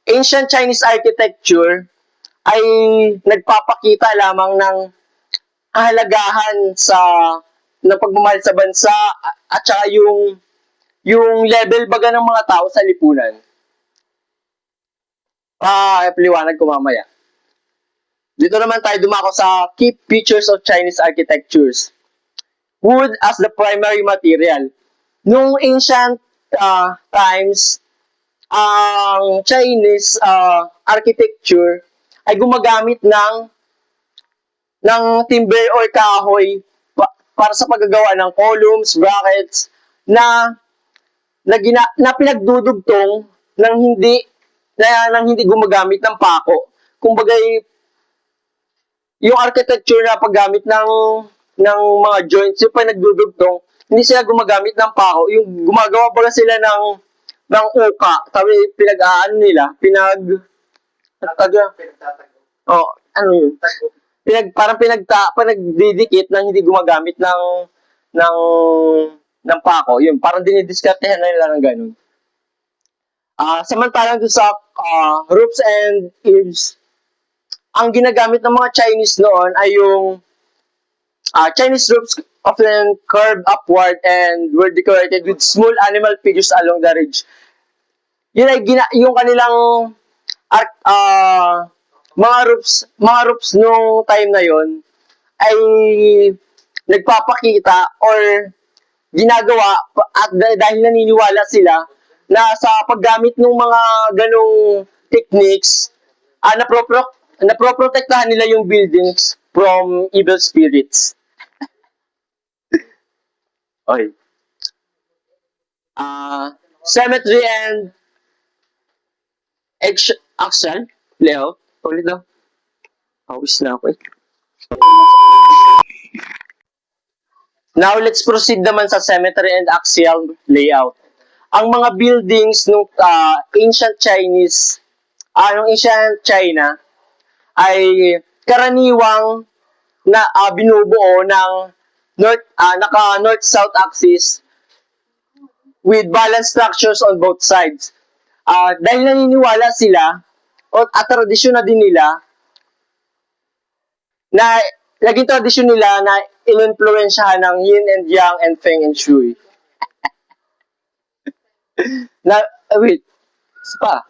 ancient Chinese architecture ay nagpapakita lamang ng kahalagahan ng pagmamahal sa bansa at saka yung level baga ng mga tao sa lipunan. Paliwanag ko mamaya. Dito naman tayo dumako sa key features of Chinese architectures. Wood as the primary material. Noong ancient times, ang Chinese architecture ay gumagamit ng timber or kahoy para sa paggagawa ng columns, brackets na pinagdudugtong ng hindi gumagamit ng pako. Kumbaga yung architecture na paggamit ng mga joints, yung pinagdudugtong, hindi sila gumagamit ng pako. Yung gumagawa pala sila ng uka, sabi parang pinagdidikit na hindi gumagamit ng pako. Yun, parang dinidiskartehan na nila ng ganun. Samantalang doon sa roofs and eaves, ang ginagamit ng mga Chinese noon ay yung Chinese roofs often curved upward and were decorated with small animal figures along the ridge. Yun ay yung kanilang mga roofs nung time na yon ay nagpapakita or ginagawa at dahil naniniwala sila na sa paggamit ng mga ganong techniques, naproprotektahan nila yung buildings from evil spirits. Okay. Cemetery and action. Leo, ulit daw. Pawis na ako eh. Now, let's proceed naman sa cemetery and axial layout. Ang mga buildings ng ancient China ay karaniwang na binubuo ng naka-north-south axis with balanced structures on both sides. Dahil naniniwala sila at tradisyon na din nila na naging tradisyon nila na ininfluensyahan ng yin and yang and feng and shui. Wait, isa pa.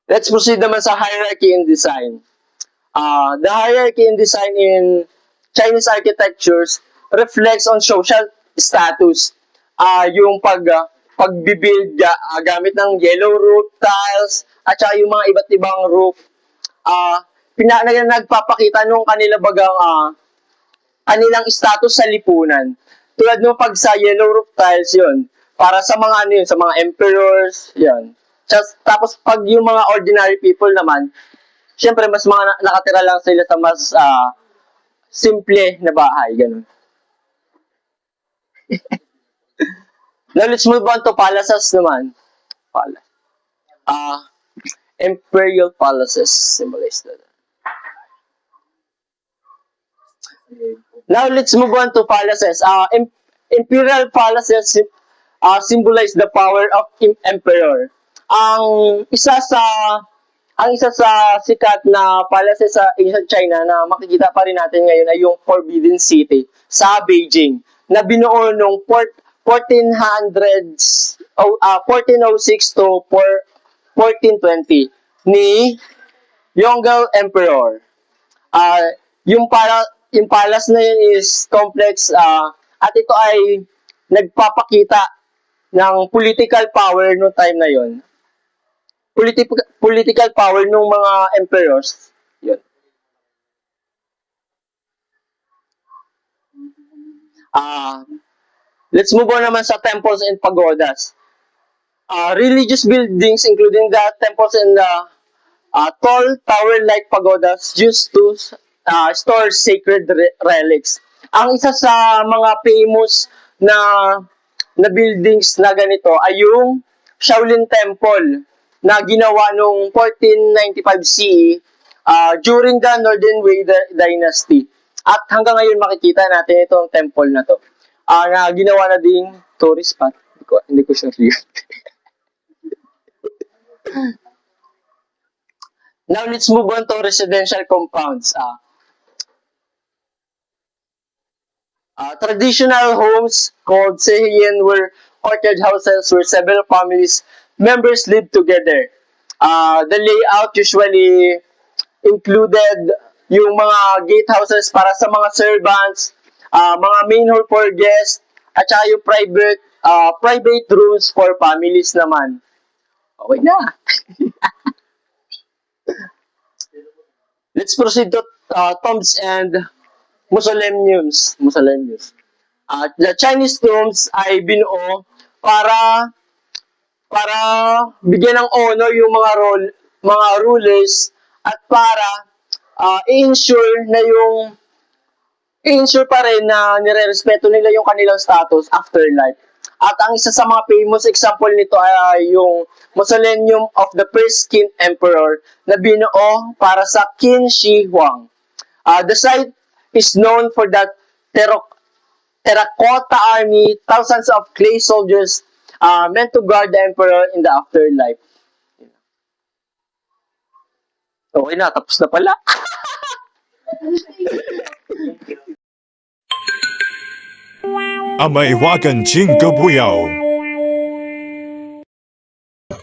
Let's proceed naman sa hierarchy in design. The hierarchy in design in Chinese architectures reflects on social status. Yung pagbibuild gamit ng yellow roof tiles at saka yung mga iba't ibang roof. Nagpapakita nung kanilang status sa lipunan. Tulad nung pag sa yellow roof tiles yun, para sa mga sa mga emperors, yun. Tapos pag yung mga ordinary people naman, syempre mas mga nakatira lang sila sa mas simple na bahay, ganun. Now let's move on to palaces naman. Imperial palaces symbolize that. Now let's move on to palaces. Imperial palaces symbolize the power of emperor. Ang isa sa sikat na palaces sa ancient China na makikita pa rin natin ngayon ay yung Forbidden City sa Beijing na binuo noong 1406 to 1420 ni Yongle Emperor. Yung palace na yun is complex at ito ay nagpapakita ng political power no time na yun. Political power ng mga emperors. Yun. Let's move on naman sa temples and pagodas. Religious buildings including the temples and the tall tower-like pagodas used to store sacred relics. Ang isa sa mga famous na buildings na ganito ay yung Shaolin Temple na ginawa noong 1495 CE during the Northern Wei Dynasty. At hanggang ngayon makikita natin itong temple na to. Na ginawa na ding tourist spot. Hindi ko sure yun. Now let's move on to residential compounds. Traditional homes called Sehiyan were orchard houses where several families members lived together. The layout usually included yung mga gatehouses para sa mga servants, mga main hall for guests, at saka yung private rooms for families naman. Okay na. Let's proceed to tombs and mausoleums. The Chinese tombs ay binuo para bigyan ng honor yung mga rulers at para i-ensure pa rin na nire-respeto nila yung kanilang status after life. At ang isa sa mga famous example nito ay yung Mausoleum of the First Qin Emperor na binuo para sa Qin Shi Huang. The site is known for the terracotta army, thousands of clay soldiers meant to guard the emperor in the afterlife. Okay na, tapos na pala.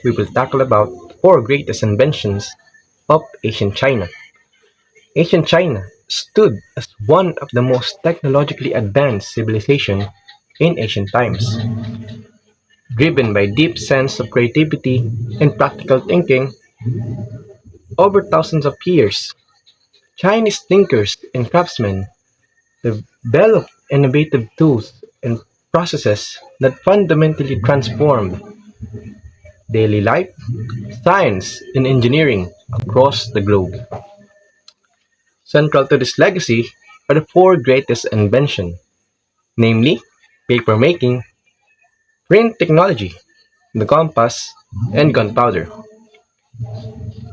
We will tackle about 4 greatest inventions of ancient China. Ancient China stood as one of the most technologically advanced civilizations in ancient times. Driven by deep sense of creativity and practical thinking, over thousands of years, Chinese thinkers and craftsmen developed innovative tools and processes that fundamentally transformed daily life, science, and engineering across the globe. Central to this legacy are the four greatest inventions, namely papermaking, print technology, the compass, and gunpowder.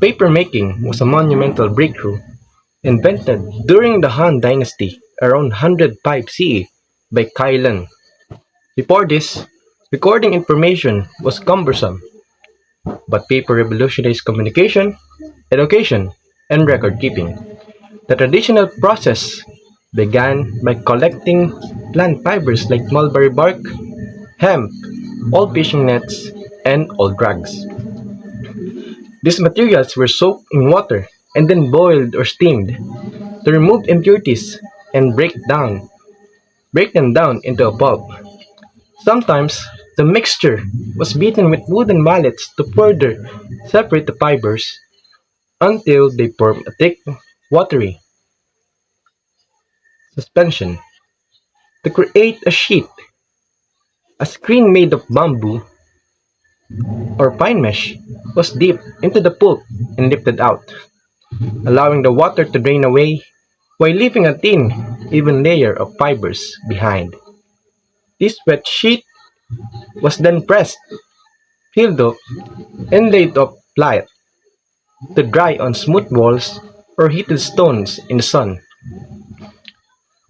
Papermaking was a monumental breakthrough invented during the Han Dynasty around 105 CE by Kai Lun. Before this, recording information was cumbersome, but paper revolutionized communication, education, and record keeping. The traditional process began by collecting plant fibers like mulberry bark, hemp, old fishing nets, and old rags. These materials were soaked in water and then boiled or steamed to remove impurities and break them down into a pulp. Sometimes the mixture was beaten with wooden mallets to further separate the fibers until they form a thick, watery suspension. To create a sheet, a screen made of bamboo or pine mesh was dipped into the pulp and lifted out, allowing the water to drain away while leaving a thin, even layer of fibers behind. This wet sheet was then pressed, filled up, and laid up flat to dry on smooth walls or heated stones in the sun.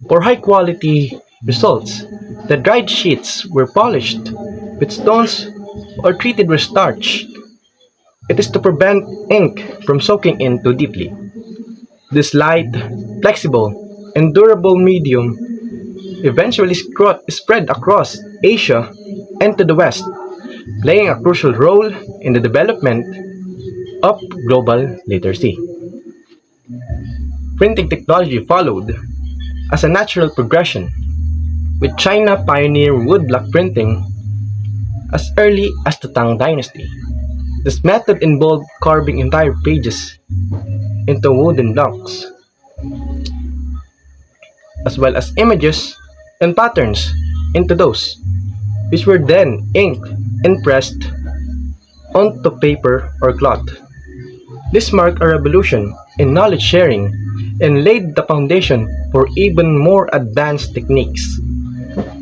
For high quality results, the dried sheets were polished with stones or treated with starch. It is to prevent ink from soaking in too deeply. This light, flexible, and durable medium eventually spread across Asia and to the West, playing a crucial role in the development of global literacy. Printing technology followed as a natural progression, with China pioneering woodblock printing as early as the Tang Dynasty. This method involved carving entire pages into wooden blocks, as well as images and patterns into those, which were then inked and pressed onto paper or cloth. This marked a revolution in knowledge sharing and laid the foundation for even more advanced techniques.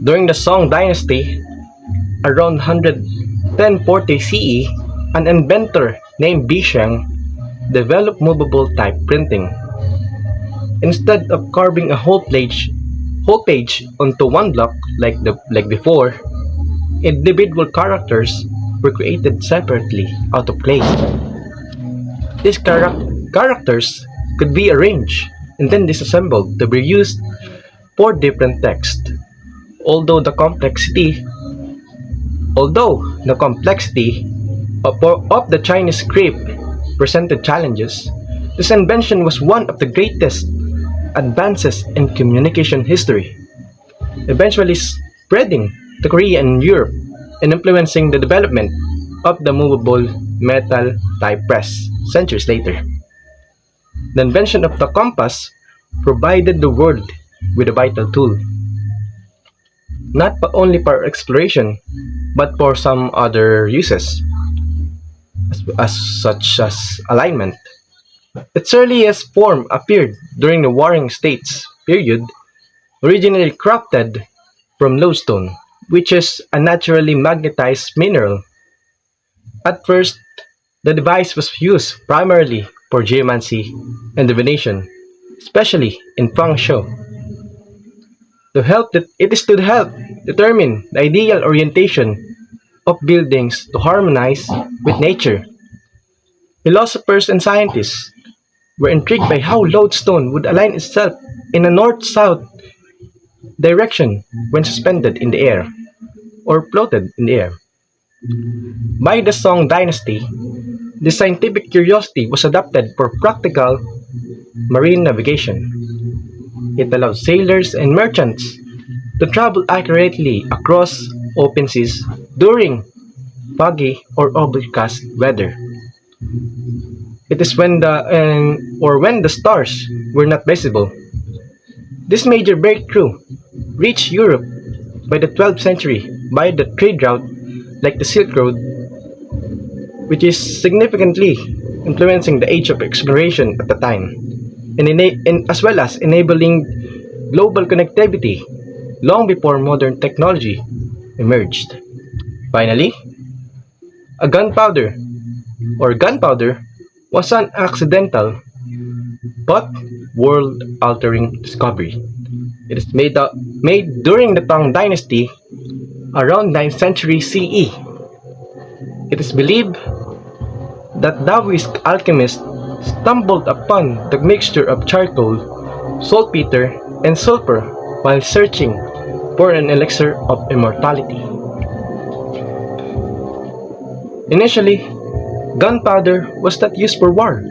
During the Song Dynasty, around 140 CE, an inventor named Bisheng developed movable type printing. Instead of carving a whole page onto one block like before, individual characters were created separately out of clay. These characters could be arranged and then disassembled to be used for different text. Although the complexity of the Chinese script presented challenges, this invention was one of the greatest advances in communication history, eventually spreading to Korea and Europe and influencing the development of the movable metal type press centuries later. The invention of the compass provided the world with a vital tool, not only for exploration, but for some other uses, such as alignment. Its earliest form appeared during the Warring States period, originally crafted from lodestone, which is a naturally magnetized mineral. At first, the device was used primarily for geomancy and divination, especially in feng shui. It is to help determine the ideal orientation of buildings to harmonize with nature. Philosophers and scientists were intrigued by how lodestone would align itself in a north-south direction when suspended in the air or floated in the air. By the Song Dynasty, This scientific curiosity was adapted for practical marine navigation. It allowed sailors and merchants to travel accurately across open seas during foggy or overcast weather. It is when the stars were not visible. This major breakthrough reached Europe by the 12th century by the trade route like the Silk Road, which is significantly influencing the age of exploration at the time, and as well as enabling global connectivity long before modern technology emerged. Finally, a gunpowder was an accidental but world-altering discovery. It is made during the Tang Dynasty around 9th century CE. It is believed that Taoist alchemists stumbled upon the mixture of charcoal, saltpeter, and sulfur while searching for an elixir of immortality. Initially, gunpowder was not used for war.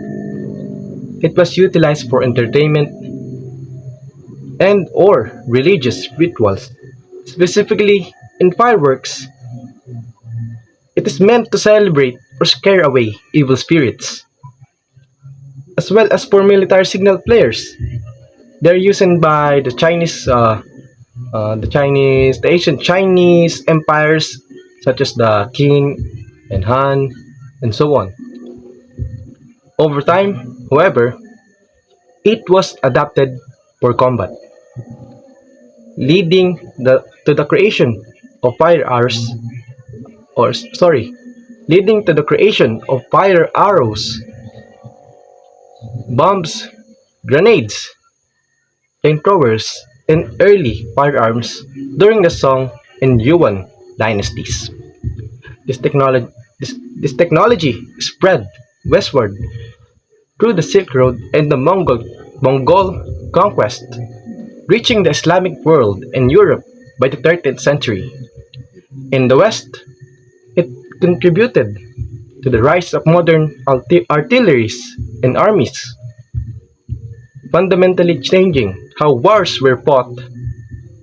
It was utilized for entertainment and or religious rituals, specifically in fireworks. It is meant to celebrate or scare away evil spirits, as well as for military signal flares. They're used by the ancient Chinese empires such as the Qing and Han and so on. Over time, however, it was adapted for combat, leading to the creation of leading to the creation of fire arrows, bombs, grenades, flamethrowers, and early firearms during the Song and Yuan dynasties. This technology spread westward through the Silk Road and the Mongol conquest, reaching the Islamic world and Europe by the 13th century. In the West, it contributed to the rise of modern artilleries and armies, fundamentally changing how wars were fought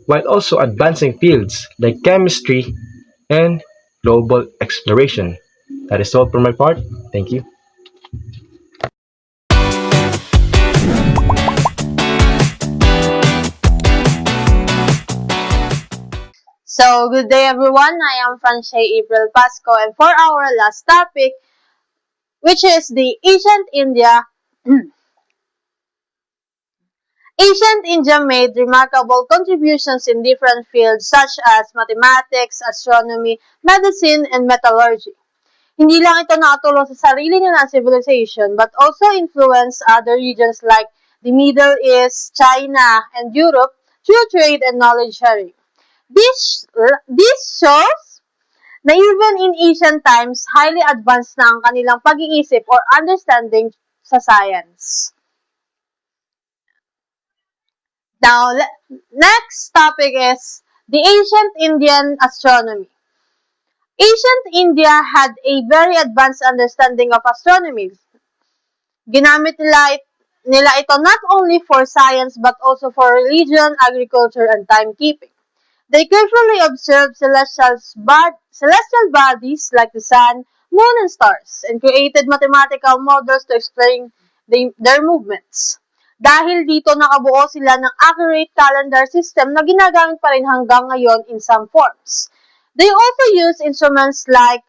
while also advancing fields like chemistry and global exploration. That is all for my part. Thank you. So, good day everyone. I am Franchay April Pasco, and for our last topic, which is the ancient India. Ancient India made remarkable contributions in different fields such as mathematics, astronomy, medicine, and metallurgy. Hindi lang ito nakatulong sa sarili niya ng civilization, but also influenced other regions like the Middle East, China, and Europe through trade and knowledge sharing. This shows na even in ancient times, highly advanced na ang kanilang pag-iisip or understanding sa science. Now, next topic is the ancient Indian astronomy. Ancient India had a very advanced understanding of astronomy. Ginamit nila ito not only for science but also for religion, agriculture, and timekeeping. They carefully observed celestial bodies like the sun, moon, and stars, and created mathematical models to explain their movements. Dahil dito nakabuo sila ng accurate calendar system na ginagamit pa rin hanggang ngayon in some forms. They also use instruments like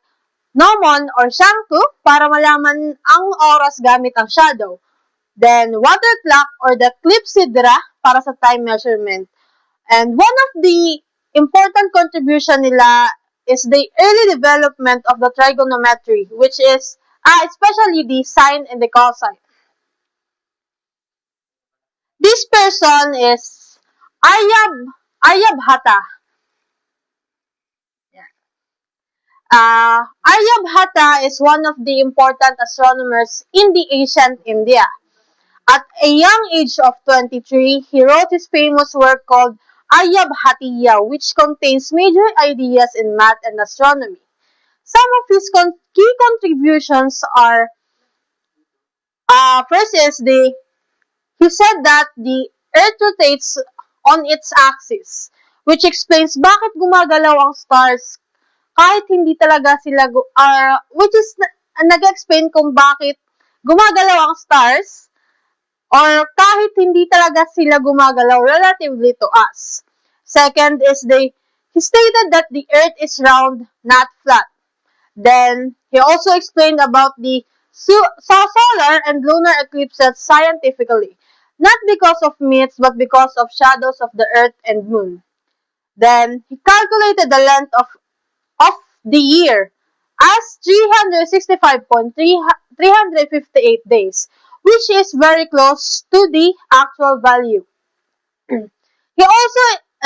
gnomon or shangtu para malaman ang oras gamit ang shadow. Then, water clock or the clepsydra para sa time measurement. And one of the important contribution nila is the early development of the trigonometry, which is especially the sine and the cosine. This person is Aryabhata. Aryabhata is one of the important astronomers in the ancient India. At a young age of 23, he wrote his famous work called Aryabhatiya, which contains major ideas in math and astronomy. Some of his key contributions are, first is he said that the Earth rotates on its axis, which explains bakit gumagalaw ang stars kahit hindi talaga sila, which is, nag-explain kung bakit gumagalaw ang stars or kahit hindi talaga sila gumagalaw relatively to us. Second is he stated that the Earth is round, not flat. Then, he also explained about the solar and lunar eclipses scientifically, not because of myths, but because of shadows of the Earth and Moon. Then, he calculated the length of the year as 365.358 days, which is very close to the actual value.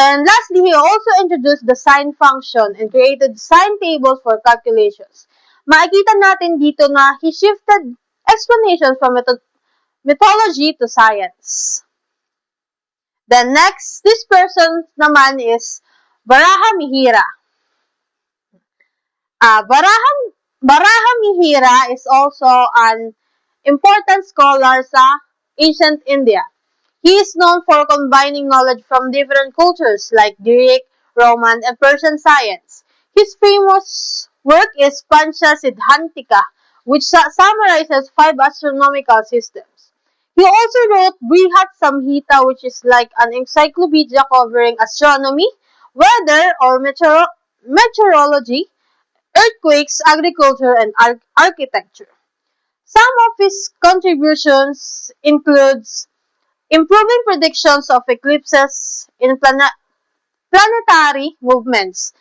Lastly, he also introduced the sine function and created sine tables for calculations. Makikita natin dito na he shifted explanations from mythology to science. Then next, this person naman is Varahamihira. Varahamihira is also an important scholar sa ancient India. He is known for combining knowledge from different cultures like Greek, Roman, and Persian science. His famous work is Pancha Siddhantika, which summarizes 5 astronomical systems. He also wrote Brihat Samhita, which is like an encyclopedia covering astronomy, weather or meteorology, earthquakes, agriculture, and architecture. Some of his contributions includes improving predictions of eclipses in planetary movements,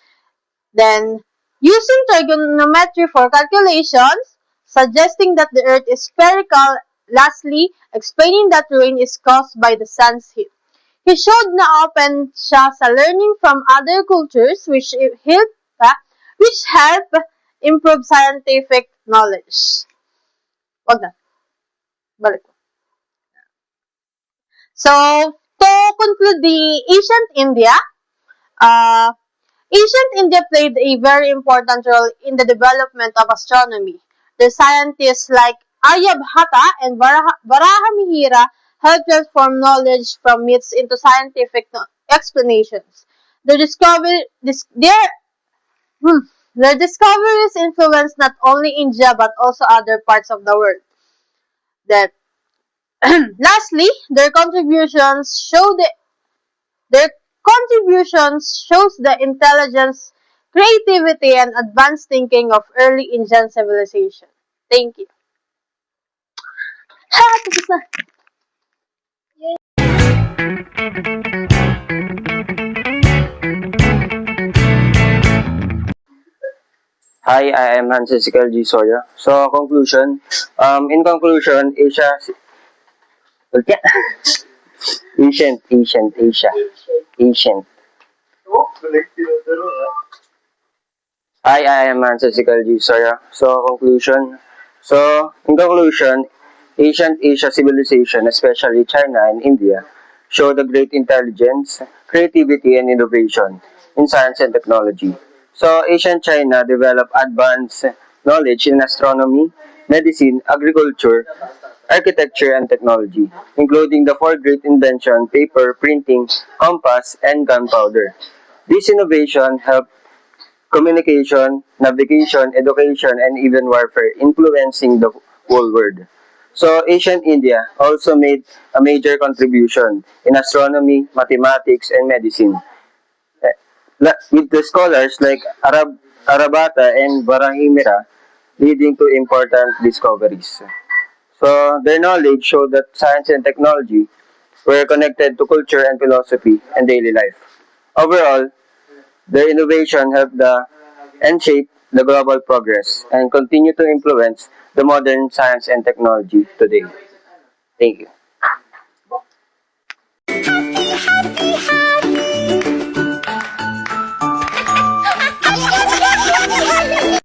then using trigonometry for calculations, suggesting that the Earth is spherical, lastly, explaining that rain is caused by the sun's heat. He showed na open siya sa learning from other cultures which help improve scientific knowledge. Wag na. Balik ko. So, to conclude the ancient India played a very important role in the development of astronomy. The scientists like Aryabhata and Varahamihira helped transform knowledge from myths into scientific explanations. Their discoveries influenced not only India but also other parts of the world. Lastly, their contributions shows the intelligence, creativity, and advanced thinking of early Indian civilization. Thank you. Tapos na. Hi, I am Hansel G. Sawyer. So, conclusion. In conclusion, Ancient Asia. Hi, I am Hansel G. Sawyer. So, conclusion. So, in conclusion, ancient Asia civilization, especially China and India, showed a great intelligence, creativity, and innovation in science and technology. So, ancient China developed advanced knowledge in astronomy, medicine, agriculture, architecture, and technology, including the 4 great inventions: paper, printing, compass, and gunpowder. This innovation helped communication, navigation, education, and even warfare, influencing the whole world. So, ancient India also made a major contribution in astronomy, mathematics, and medicine, with the scholars like Arabata and Barahimira leading to important discoveries. So, their knowledge showed that science and technology were connected to culture and philosophy and daily life. Overall, their innovation helped and shaped the global progress and continue to influence the modern science and technology today. Thank you.